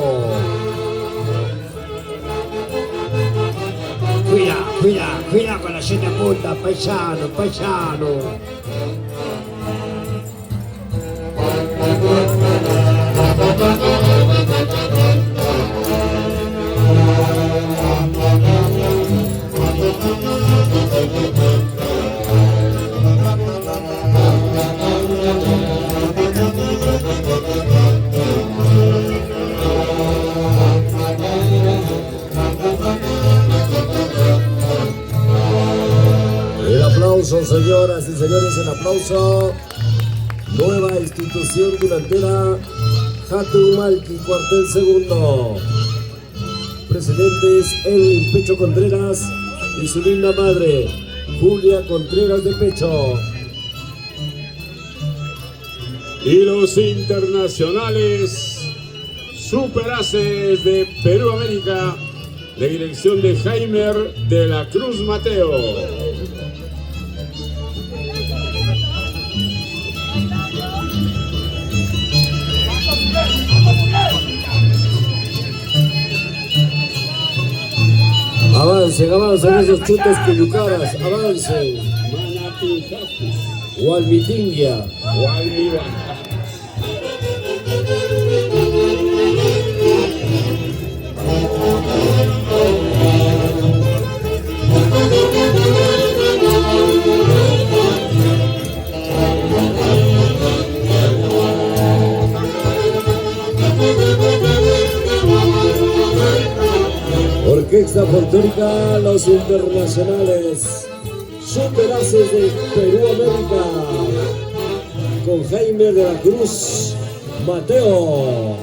Cuida con las 7 puntas, paisano, paisano. El aplauso, señoras y señores, el aplauso. Nueva institución durantera Hatun Malki, cuartel segundo. Presidentes Edwin Pecho Contreras y su linda madre Julia Contreras de Pecho. Y los internacionales Superaces de Perú América, de dirección de Jaime de la Cruz Mateo. Avancen, avancen esos chutes cuyucaras, avancen. Walmitingia. Orquesta folclórica Los Internacionales, Superaces de Perú América, con Jaime de la Cruz Mateo.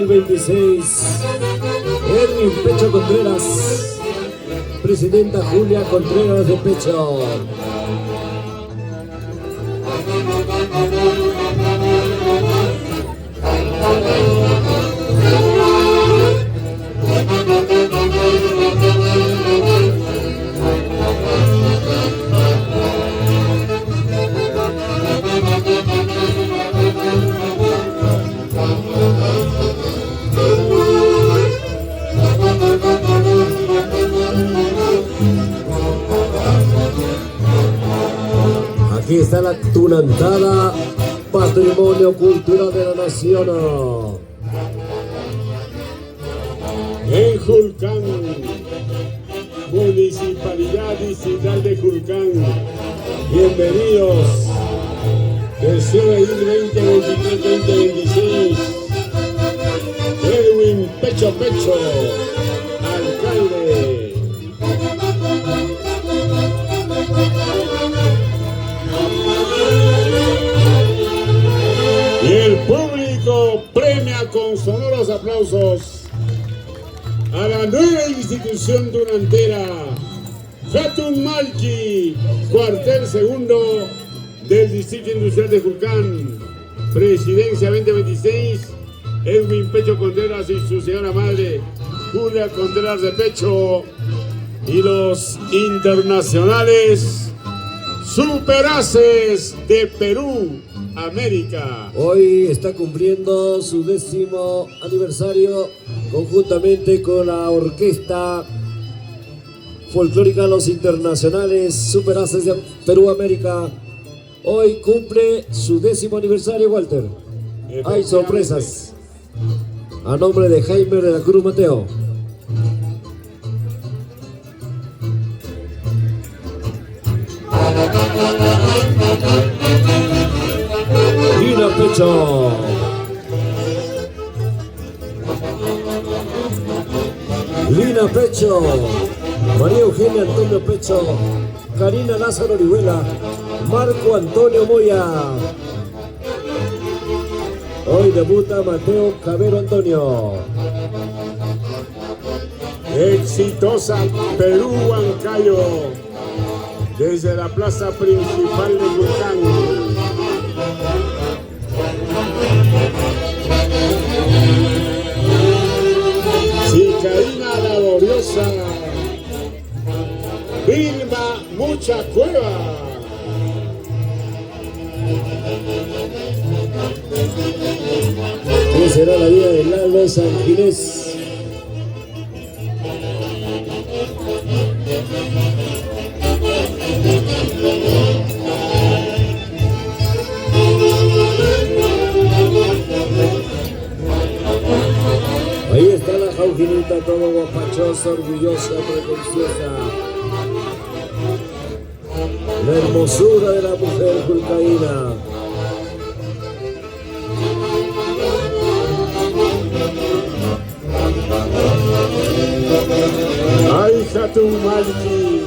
2026. Edwin Pecho Contreras. Presidenta Julia Contreras de Pecho. Aquí está la tunantada, patrimonio cultural de la nación. En Julcán, Municipalidad Distrital de Julcán, bienvenidos. Tercero de 2023-2026. Edwin Pecho, alcalde. Y el público premia con sonoros aplausos a la nueva institución tunantera, Hatun Malki, cuartel segundo del Distrito Industrial de Julcán, Presidencia 2026, Edwin Pecho Contreras y su señora madre, Julia Contreras de Pecho, y los internacionales Superaces de Perú, América. Hoy está cumpliendo su 10º aniversario conjuntamente con la orquesta folclórica Los Internacionales Superaces de Perú, América. Hoy cumple su 10º aniversario, Walter. Hay sorpresas. A nombre de Jaime de la Cruz Mateo. Lina Pecho. Lina Pecho. María Eugenia Antonio Pecho. Karina Lázaro Orihuela. Marco Antonio Moya. Hoy debuta Mateo Cabero Antonio. Exitosa Perú Huancayo, desde la plaza principal de Julcán. Cicaína Laboriosa, Vilma Mucha Cueva. ¿Qué será la vida de Lalo San Ginés? Ahí está la Jaujinita, todo guapachosa, orgullosa, pretenciosa. La hermosura de la mujer julcaína. ¡Ay, Hatun Malki!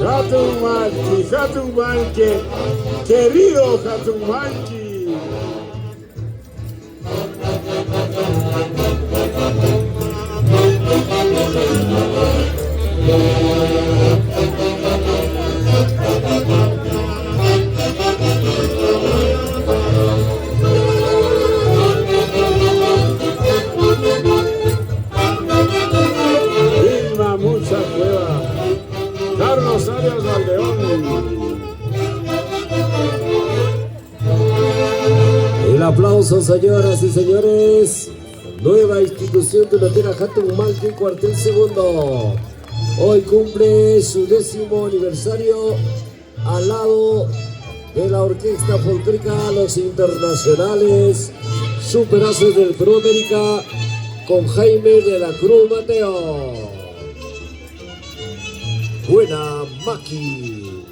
Hatun Malki, querido Hatun Malki. Vilma Mucha Cueva, Carlos Arias Valdeón. El aplauso, señoras y señores. Nueva institución tunantera Hatun Malki, cuartel segundo. Hoy cumple su 10º aniversario al lado de la orquesta folclórica Los Internacionales Superaces del Perú, América, con Jaime de la Cruz Mateo. Buena Maki.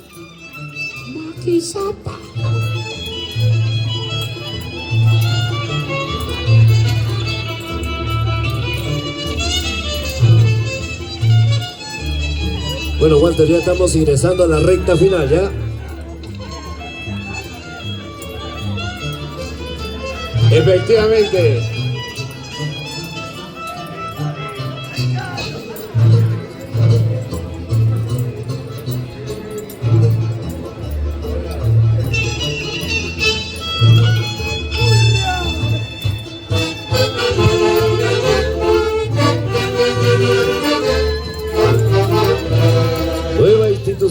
Maki Zapa. Bueno, Walter, ya estamos ingresando a la recta final, ¿ya? Efectivamente,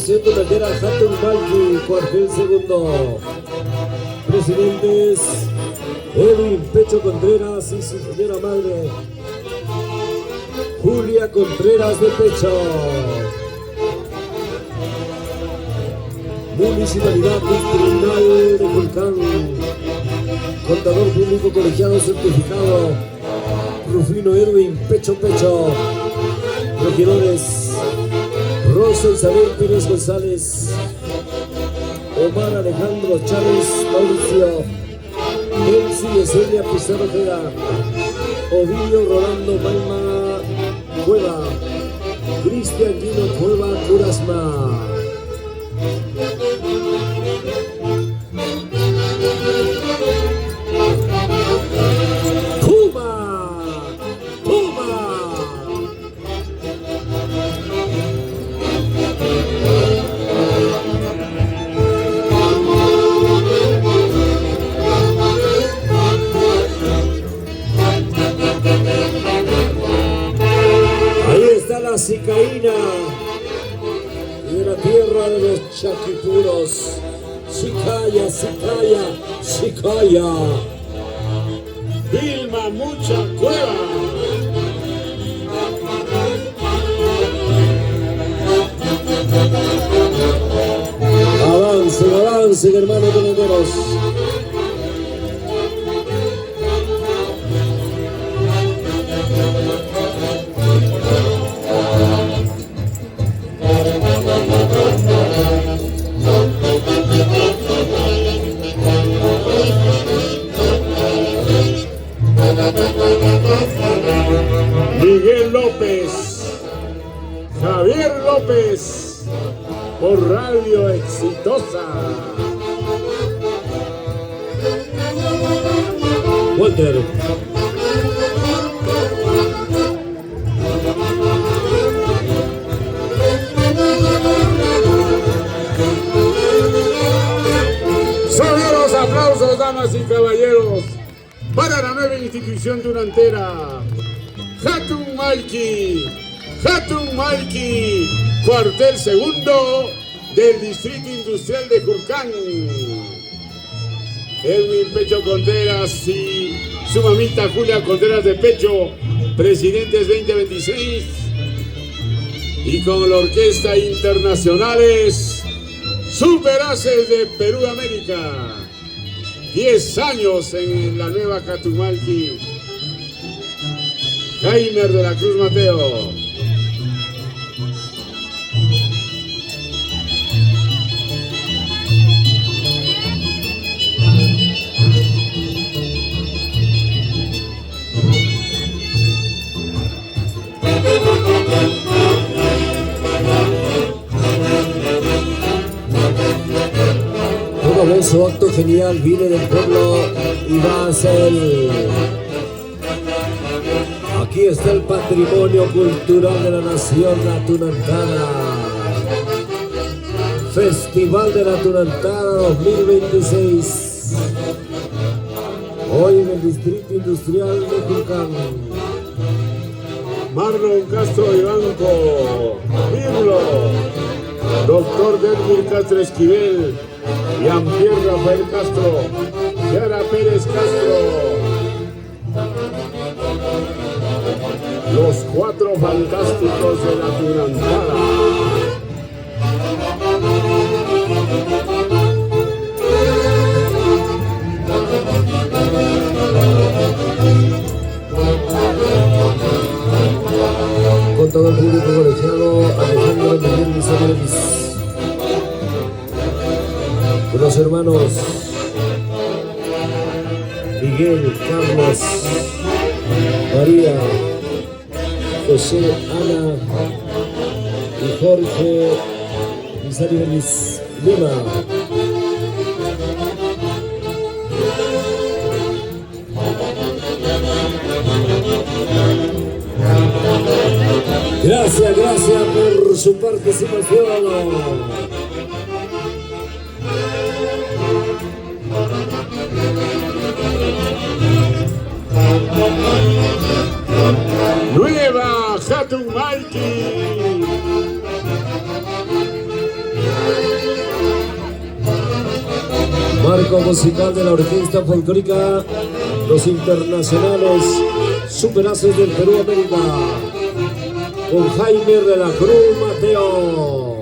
Asociación Tunantera Hatun Malki, cuartel segundo. Presidentes Edwin Pecho Contreras y su señora madre Julia Contreras de Pecho. Municipalidad Distrital de Culcán. Contador público colegiado certificado Rufino Edwin Pecho Pecho. Regidores Rosa Isabel Pérez González, Omar Alejandro Chávez Mauricio, Elsie Yesenia Pizarro Ojeda, Ovidio Rolando Malma Cueva, Cristian Guino Cueva Curasma. La Sicaína y de la tierra de los chaquipuros. Sicaya, Sicaya, Sicaya. Vilma Mucha Cueva. Avancen, avancen, hermanos tomateros. Miguel López, Javier López, por Radio Exitosa. Walter. Sonoros aplausos, damas y caballeros, para la nueva institución tunantera, Hatun Malki, cuartel segundo del Distrito Industrial de Culcán. Edwin Pecho Contreras y su mamita Julia Contreras de Pecho, presidentes 2026. Y con la orquesta Internacionales Superaces de Perú América. 10 años en la nueva Hatun Malki. Jaime de la Cruz Mateo. Todo su acto genial viene del pueblo y va a ser. Aquí está el patrimonio cultural de la nación, la Tunantana. Festival de la Tunantana 2026. Hoy en el Distrito Industrial de Culcán. Marlon Castro Ibanco, Mirlo, Doctor Derwin Castro Esquivel, Jean-Pierre Rafael Castro, Yara Pérez Castro. Los 4 fantásticos de la Tunantana. Con todo el público colegiado, Alejandro Miguel Misarelis. Con los hermanos Miguel, Carlos, María, José, Ana y Jorge Misarelis Lima. Gracias, gracias por su participación. Nueva Hatun Malki. marco musical de la orquesta folclórica Los Internacionales Superaces del Perú América, con Jaime de la Cruz Mateo.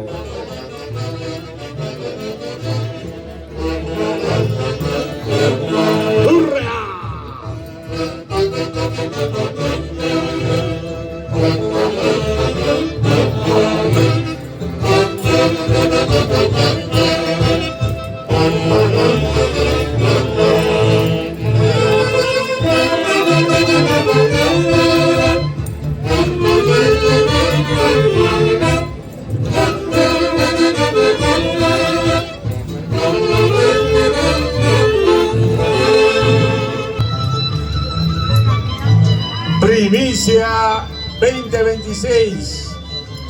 Primicia 2026,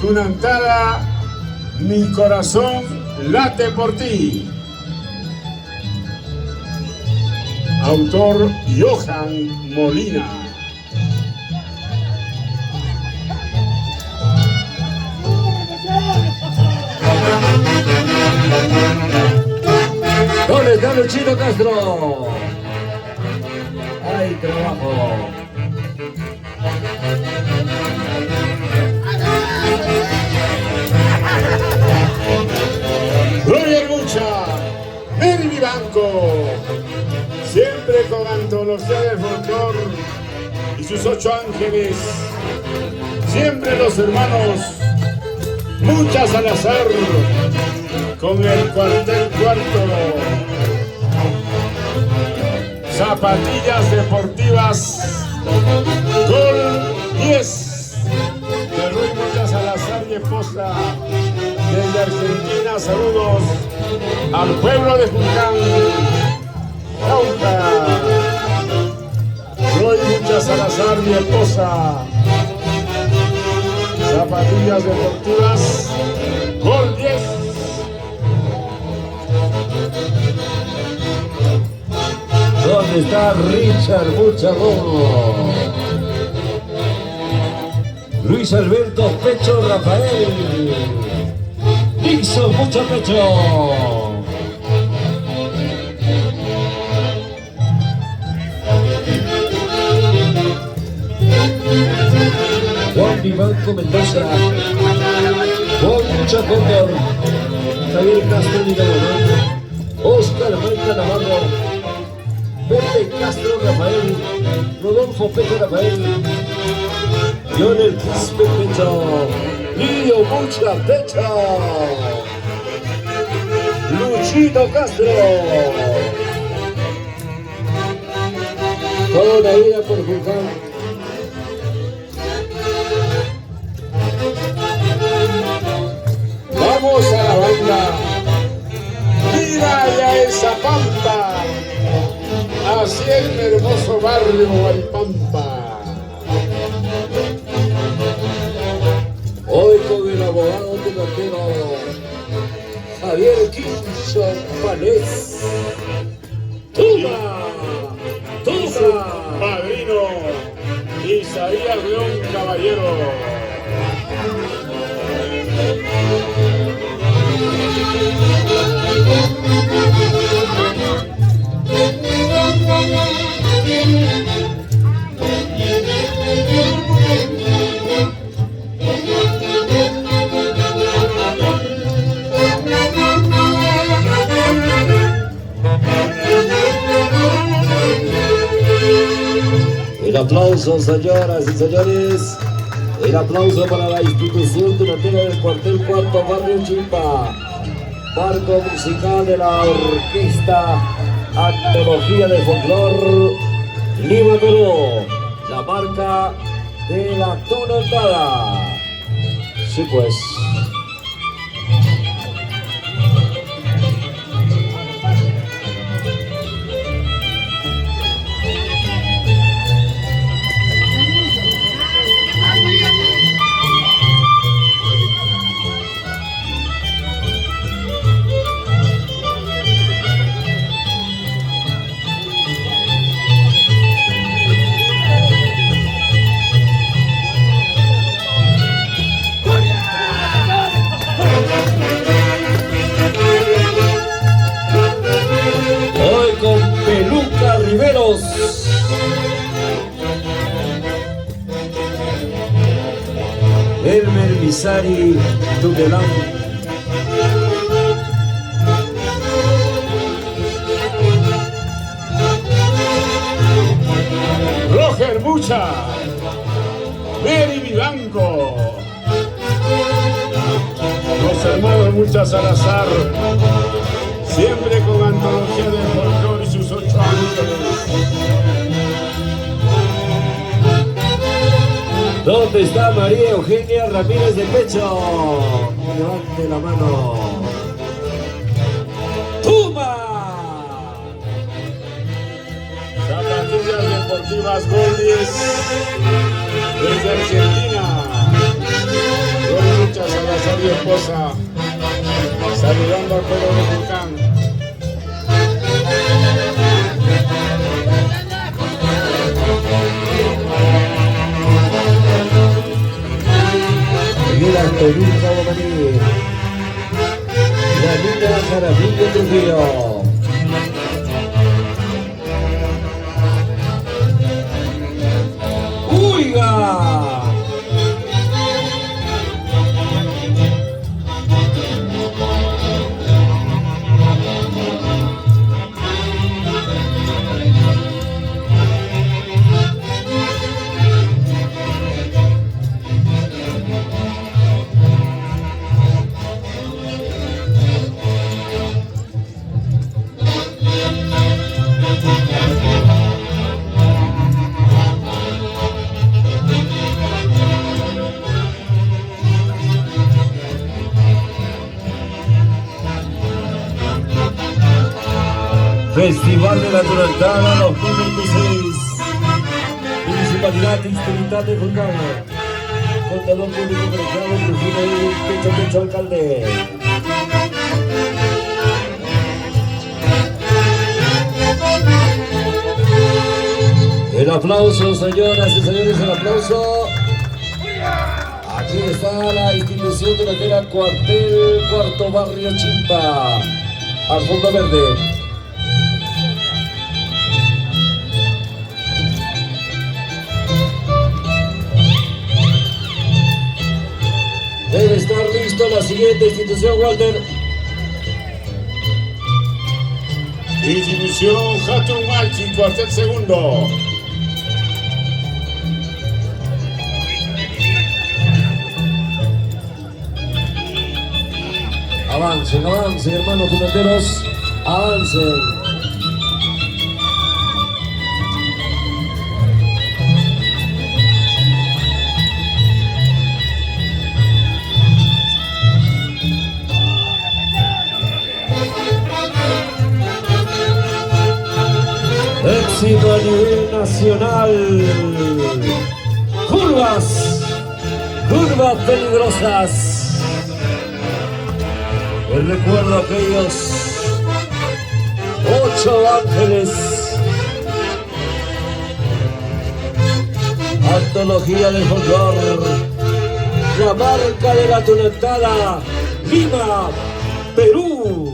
Tunantala, mi corazón late por ti. Autor Johan Molina. ¿Dónde está Luchito Castro? ¡Ay, trabajo! Roger Mucha, en mi banco, siempre con antología de folclor y sus 8 ángeles, siempre los hermanos Mucha Salazar, con el cuartel cuarto, zapatillas deportivas, gol 10 de Ruy Mucha Salazar y esposa. Desde Argentina, saludos al pueblo de Juncán, Cauca. Soy Mucha Salazar, mi esposa. Zapatillas deportivas, gol 10. ¿Dónde está Richard Muchabono? Luis Alberto Pecho Rafael. Dixon Mucho Pecho. Juan Vivanco Mendoza. Juan Mucha Cóndor. Javier Castro Nicolás. Oscar Maica Navarro. Pepe Castro Rafael. Rodolfo Pecho Rafael. Lionel Quispe Pecho. Lío Mucha Pecho. Luchito Castro. Toda la vida por Juncán. Vamos a la banda. Mira ya esa pampa. Así es el hermoso barrio Guaypampa. Hoy con el abogado tunantino Javier Quincho Panés. ¡Tuma! ¡Tuma! Padrino Isaías León Caballero. El aplauso, señoras y señores. El aplauso para la institución tunantera del cuartel cuarto Barrio Chimpa. Marco musical de la orquesta Antología de Folclor Lima, Perú. La marca de la tunantada. Sí, pues. ¡Vamos! Elmer Bizari Tutelán. Roger Mucha, Mary Vivanco, los hermanos Mucha Salazar, siempre con antología del folclore y sus 8 ángeles. ¿Dónde está María Eugenia Ramírez de Pecho? Levante la mano. ¡Tuma! Zapatillas deportivas Goldies desde Argentina. Con Mucha Salazar y esposa, saludando al pueblo de Vulcán. Miguel Antonio Cabomaní. La niña Jaramillo Trujillo. ¡Uiga! Festival de la Tunantana 2026. Municipalidad Distrital de Vulcán. Contador público colegiado Trujillo y Pecho alcalde. El aplauso, señoras y señores, el aplauso. Aquí está la institución de la tela Cuartel Cuarto Barrio Chimpa. Al fondo verde. Debe estar listo la siguiente institución, Walter. Institución Hatun Malchi, cuartel segundo. Avancen, avancen, hermanos tunanteros. Avancen. Éxito a nivel nacional. Curvas, curvas peligrosas. El recuerdo a aquellos 8 ángeles. Antología del folclore. La marca de la tunantada. Lima, Perú.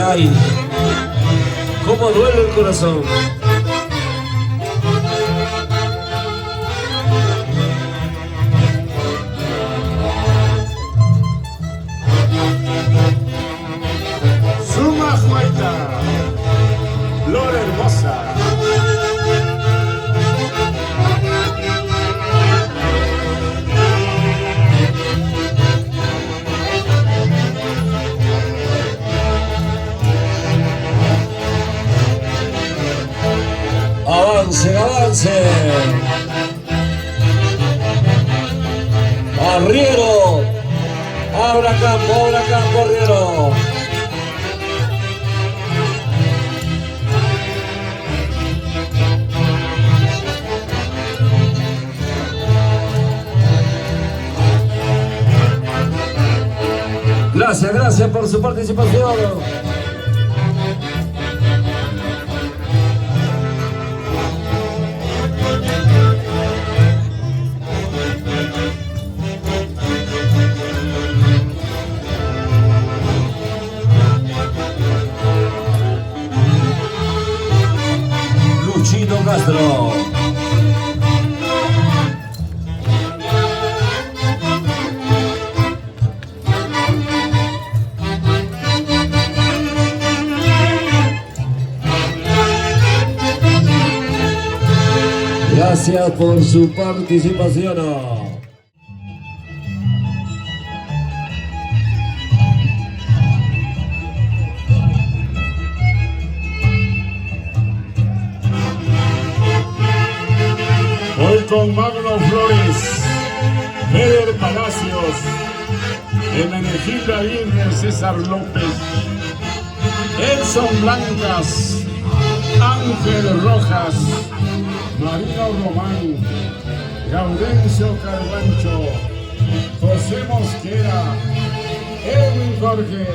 Ay, cómo duele el corazón. Suma Juaita, Lora Hermosa. Avance, avance. Arriero. Abra campo, Arriero. Gracias por su participación. Luchito Castro. Gracias por su participación. Hoy con Magno Flores, Feder Palacios, Hermenegildo Aguirre, César López, Edson Blancas, Ángel Rojas, Marino Román, Gaudencio Carbancho, José Mosquera, Edwin Jorge,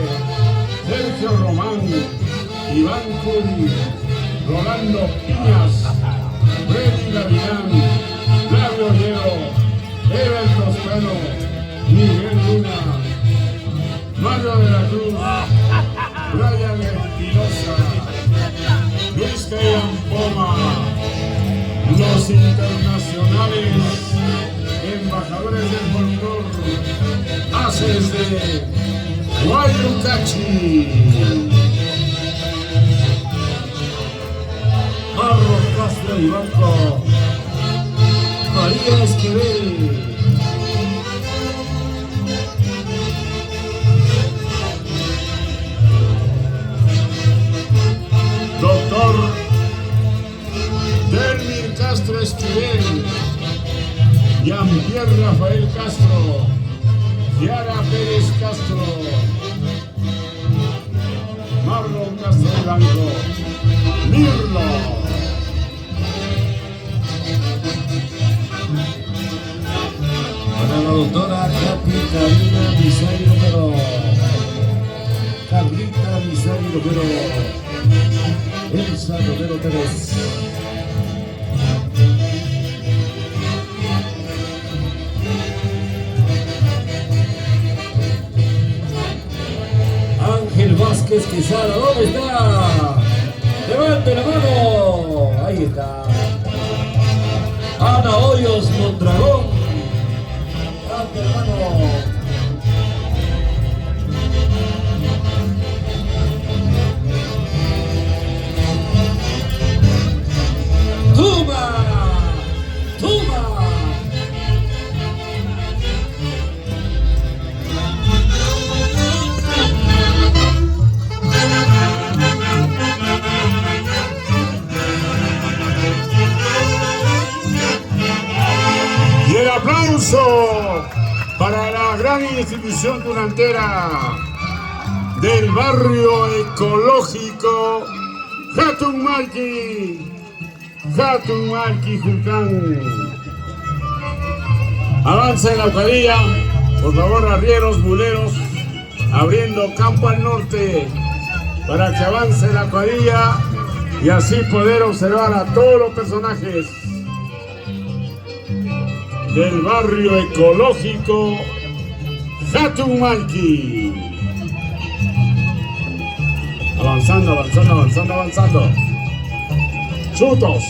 Sergio Román, Iván Curi, Rolando Piñas, Freddy Gavilán, Flavio Ollero, Evel Toscano, Miguel Luna, Mario de la Cruz, Brian Espinosa, Luis Cayan Poma, los internacionales, embajadores del folclor, haces de Guayucachi. Marros Castro y Banco. María Esquivel. Doctor Delmir Castro Esquivel, Jean-Pierre Rafael Castro, Kiara Pérez Castro, Marlon Castro Blanco, Mirlo. Para la doctora Carlita Misario Romero. Carlita Misario Romero. Elsa Romero Pérez. Ángel Vázquez Quesada, ¿dónde está? ¡Levante la mano! Ahí está. Ana Hoyos Mondragón. ¡Levante la mano! ¡Tuma! ¡Tuma! Y el aplauso para la gran institución durantera del barrio ecológico Jatunmalqui, Jucán. Avanza en la cuadrilla, por favor, arrieros, muleros, abriendo campo al norte para que avance la cuadrilla y así poder observar a todos los personajes del barrio ecológico Jatunmalqui. Avanzando, avanzando, avanzando, avanzando. Chutos.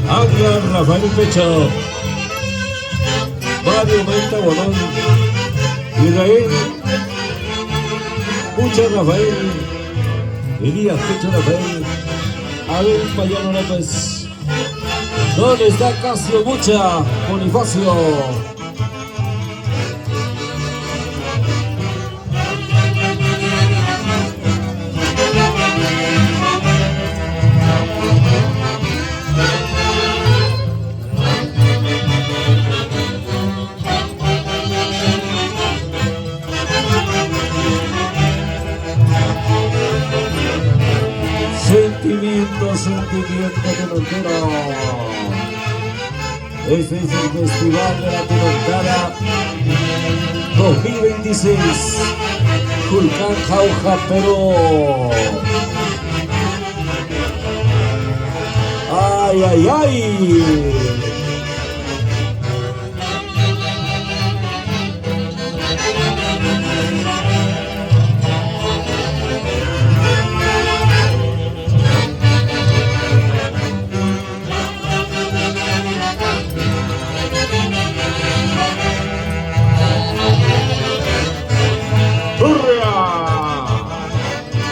Ángel Rafael Pecho. Mario Menta Guamán. Israel. Pucha Rafael. Elías Pecho Rafael. Abel Payano López. ¿Dónde está Casio Mucha? Bonifacio. soltero. Este es el Festival de la Tenochtitlan 2026. Julcán, Jauja, Perú. ¡Ay, ay, ay!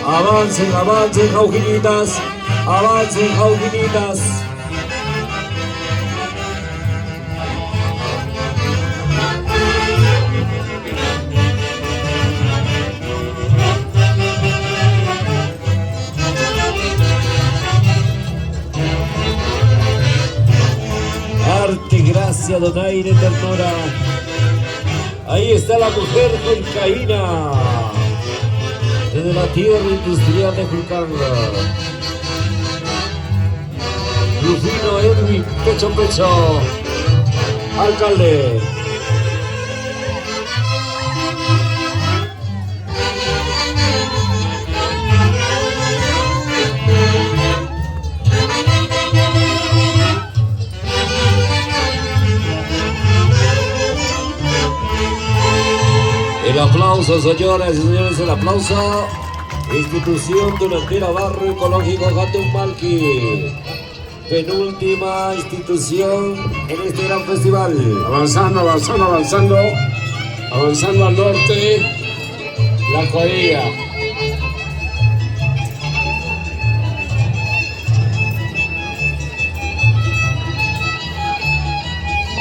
Avancen, avancen, Jaujinitas. Avancen, Jaujinitas. Arte, gracia, donaire, ternura. Ahí está la mujer julcaína. Desde la tierra industrial de Julcán. Rufino Edwin, pecho a pecho. Alcalde. El aplauso, señoras y señores, el aplauso. Institución Tunantera Barrio Ecológico Jatummalqui. Penúltima institución en este gran festival. Avanzando, avanzando, avanzando. Avanzando al norte. La Corea.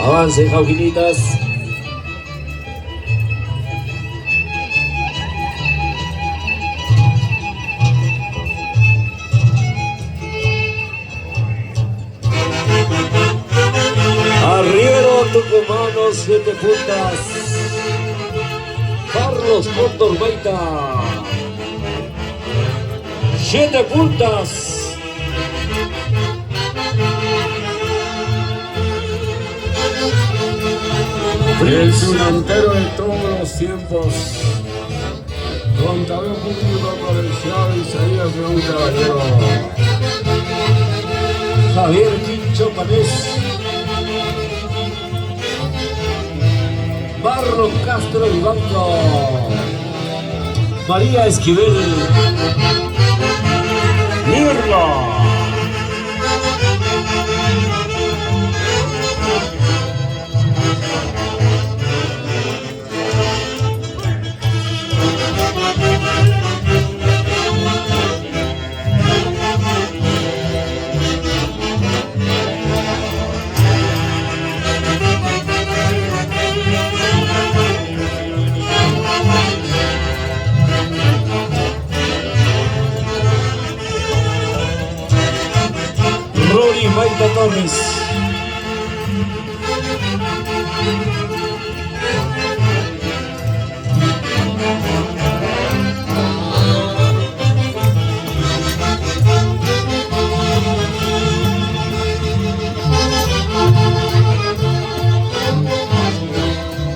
Avancen, Jaujinitas. Arriero Tucumano, 7 puntas. Carlos Condormaita. 7 puntas. El tunantero de todos los tiempos. Contador público provincial Isaías León Caballero. Javier Quincho Panés. Barro Castro y Banco. María Esquivel. Mirlo. Rory Maita Torres.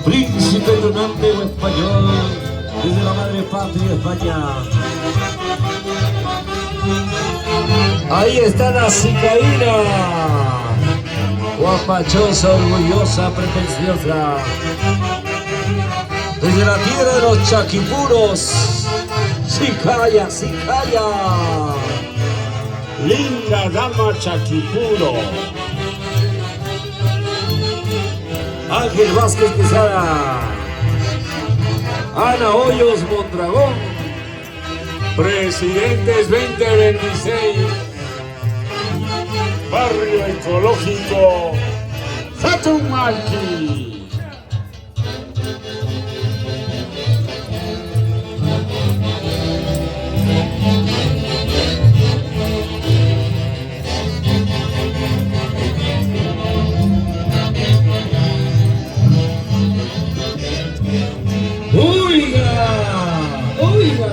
Príncipe donante o español desde la madre patria España. Ahí está la cicaína, guapachosa, orgullosa, pretenciosa. Desde la tierra de los chaquipuros, Cicaya, Cicaya. Linda dama Chaquipuro. Ángel Vázquez Quesada. Ana Hoyos Mondragón. Presidentes 2026. Barrio Ecológico Jatummalqui. Oiga, oiga.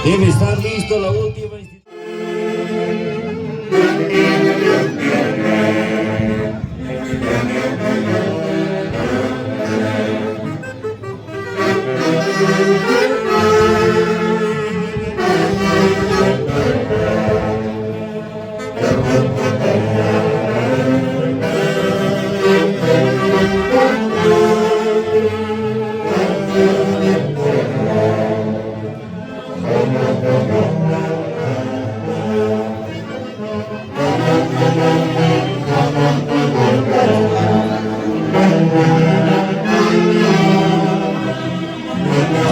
Debe estar listo la última institución.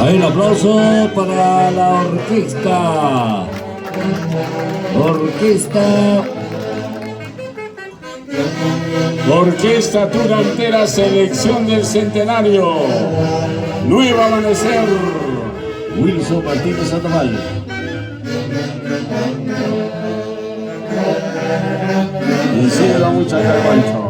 Ahí el aplauso para la orquesta. Orquesta Tunantera, selección del centenario. Nuevo Amanecer. Wilson Martínez Sandoval. Isidro Mucha Carbancho.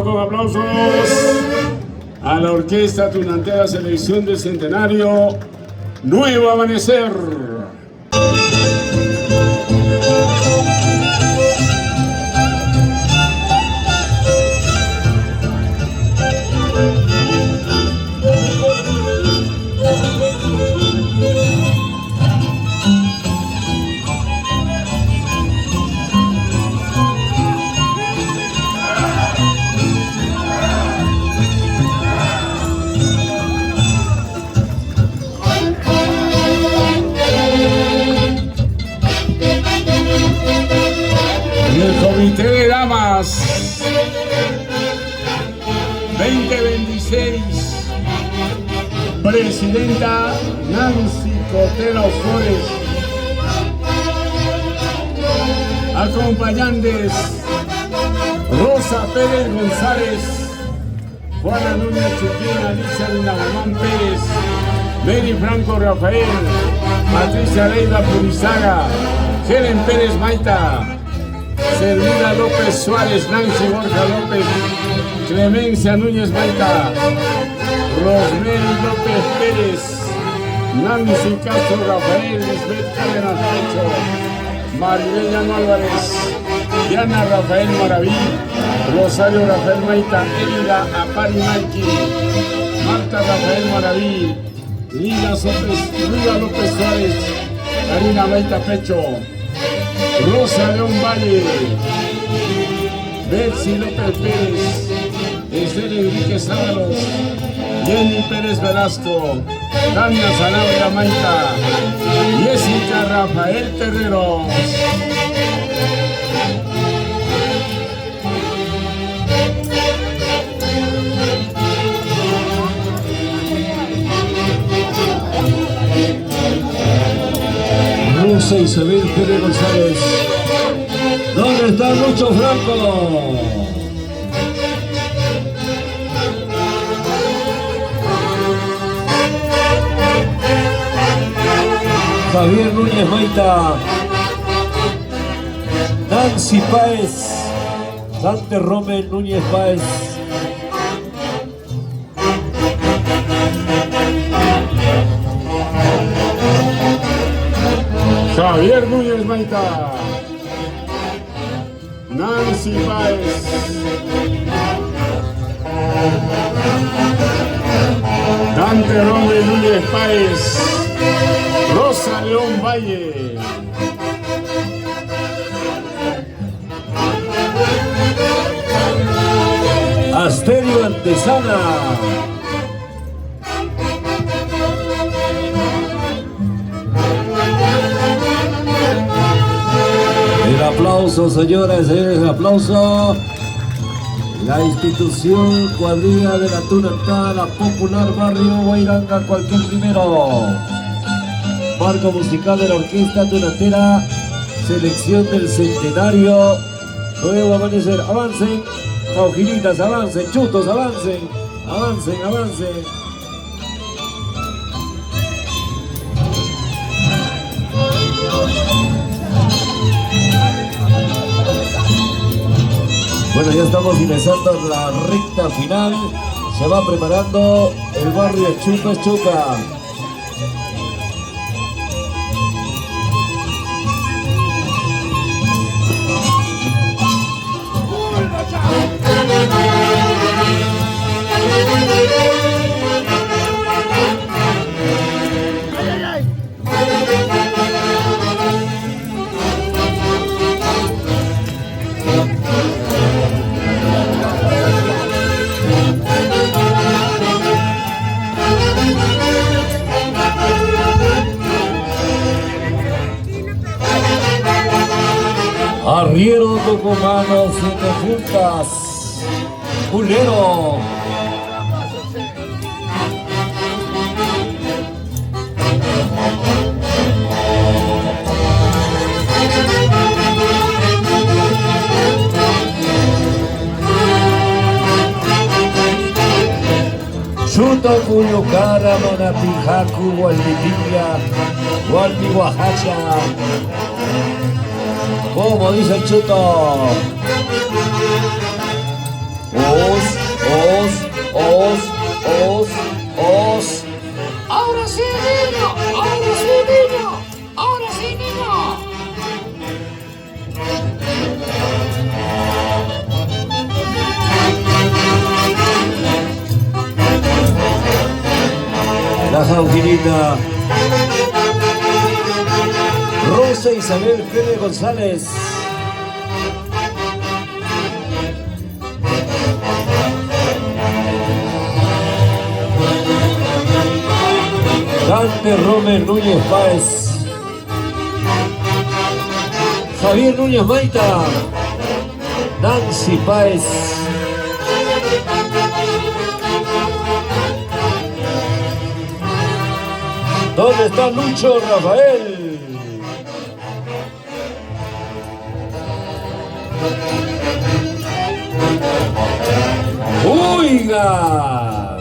Con aplausos a la Orquesta Tunantera, selección del centenario, Nuevo Amanecer. Comité de Damas 2026, Presidenta Nancy Cotelo Flores, acompañantes Rosa Pérez González, Juana Núñez Chuquín, Alicia Lina Román Pérez, Mary Franco Rafael, Patricia Leida Purizaga, Helen Pérez Maita, Selvina López Suárez, Nancy Borja López, Clemencia Núñez Maita, Rosemary López Pérez, Nancy Castro Rafael, Lisbeth Cárdenas Pecho, Maribel Álvarez, Diana Rafael Maraví, Rosario Rafael Maita, Elida Apari Malqui, Marta Rafael Maraví, Lida López Suárez, Karina Maita Pecho, Rosa León Valle, Betsy López Pérez, Esther Enrique Ábalos, Jenny Pérez Velasco, Tania Sanabria Maita, Jessica Rafael Terreros. Rosa Isabel Pérez González. ¿Dónde está Lucho Franco? Javier Núñez Maita, Nancy Páez, Dante Rommel Núñez Páez. Javier Núñez Maita, Nancy Páez, Dante Rommel Núñez Páez, Rosa León Valle. Asterio Antesana. El aplauso, señoras y señores, el aplauso. La institución cuadrilla de la Tunantá, popular barrio Guairanga, cualquier primero. Marco musical de la orquesta tunantera, selección del centenario. Nuevo amanecer, avancen, Jaujilitas, avancen, chutos, avancen, avancen, avancen. Bueno, ya estamos finalizando la recta final. Se va preparando el barrio Chupas Chuca. Arriero, Tucumano, 7 juntas. Culero. Chuto, Cuyucara, Manatijacu, Gualipilla, Gualmihuajacha. Como dice el chuto. Os. Ahora sí, niño, ahora sí, niño, ahora sí, niño. La Jaujilita. Rosa Isabel Fede González. Dante Rommel Núñez Páez. Javier Núñez Maita. Nancy Páez. ¿Dónde está Lucho Rafael? ¡Oiga!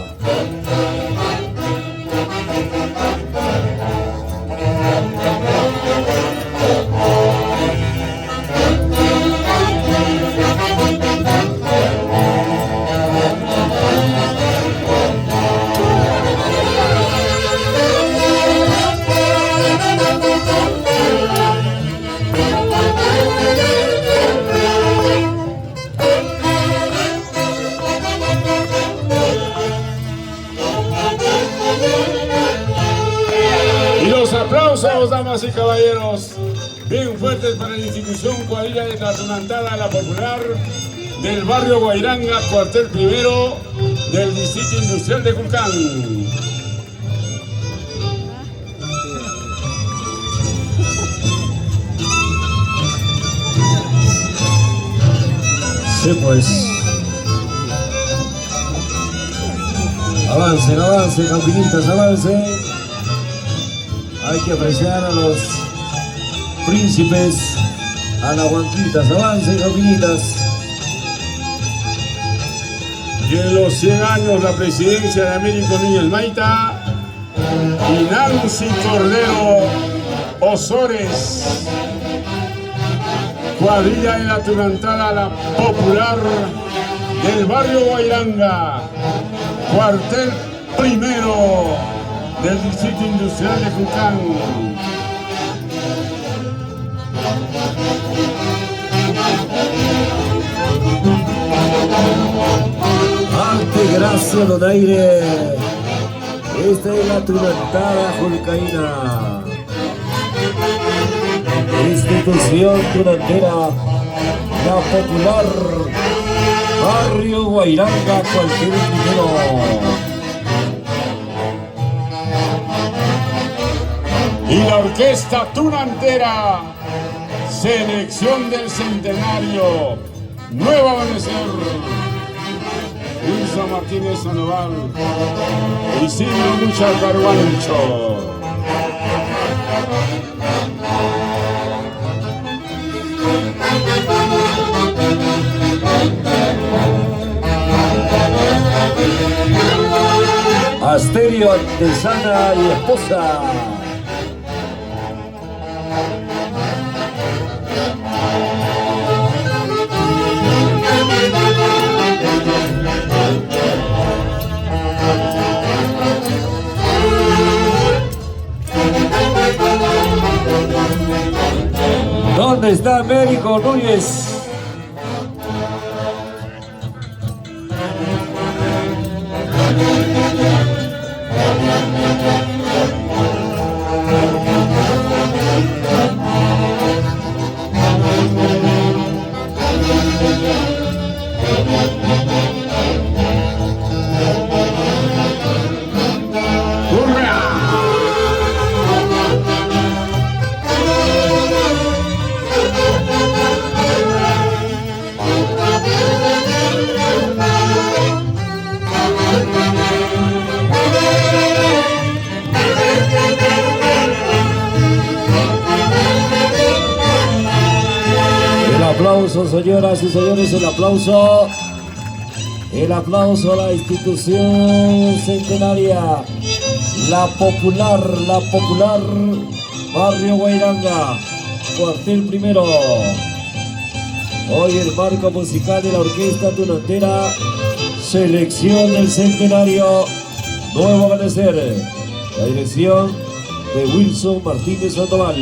Aplausos, damas y caballeros, bien fuertes para la institución cuadrilla de la Tunantá, la popular del barrio Guairanga, cuartel primero del distrito industrial de Culcán. Sí, pues. Avancen, avancen, campinitas, avancen. Hay que apreciar a los príncipes, a las guanquitas, avancen, campinitas. Y en los 100 años la presidencia de Américo Núñez Maita y Nancy Cordero Osores. Cuadrilla de la Tunantara, la popular del barrio Guairanga. Cuartel primero del Distrito Industrial de Cucán. Arte, gracias, donaire. Esta es la Tunantara Julcaína. Institución tunantera, la popular, barrio Guairanga, cualquier primero. Y la orquesta tunantera, selección del centenario, Nuevo Amanecer. Wilson Martínez Sandoval y Silvio Mucha Carguancho. Asterio, artesana y esposa. ¿Dónde está Américo Núñez? Aplauso, señoras y señores, el aplauso a la institución centenaria, la popular, barrio Guairanga, cuartel primero. Hoy el marco musical de la orquesta tunantera, selección del centenario, Nuevo Amanecer, la dirección de Wilson Martínez Sandoval.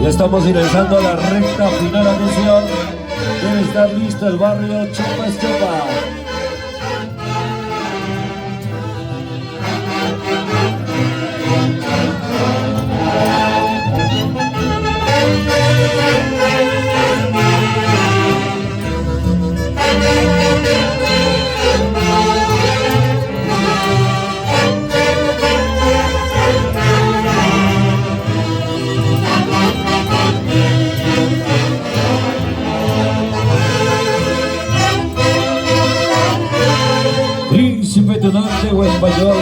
Ya estamos ingresando a la recta final, atención. Debe estar listo el barrio Chupa es Chupa. Príncipe tunante o español,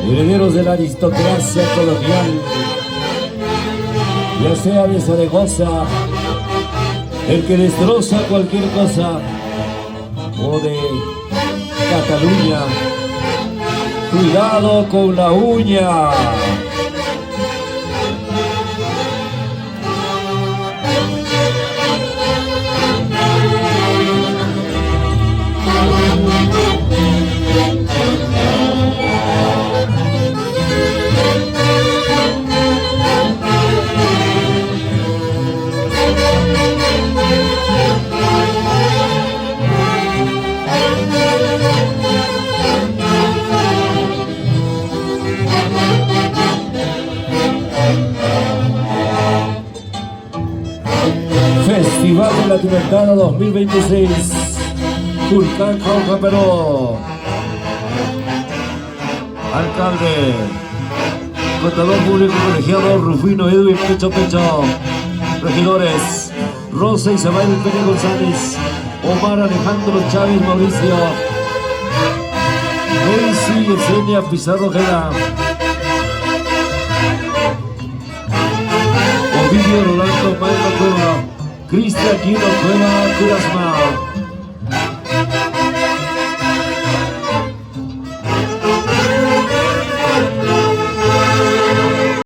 herederos de la aristocracia colonial, ya sea de Zaragoza, el que destroza cualquier cosa, o de Cataluña, cuidado con la uña. Festival de la Tunantara 2026, Tulcán, Jauja, Perú. alcalde, contador público colegiado Rufino Edwin Pecho Pecho, regidores Rosa Isabel Pérez González, Omar Alejandro Chávez Mauricio, Daisy Yesenia Pizarro Ojeda, Ovidio Rolando Maestro Cueva, Cristian Quino Cueva Curasma.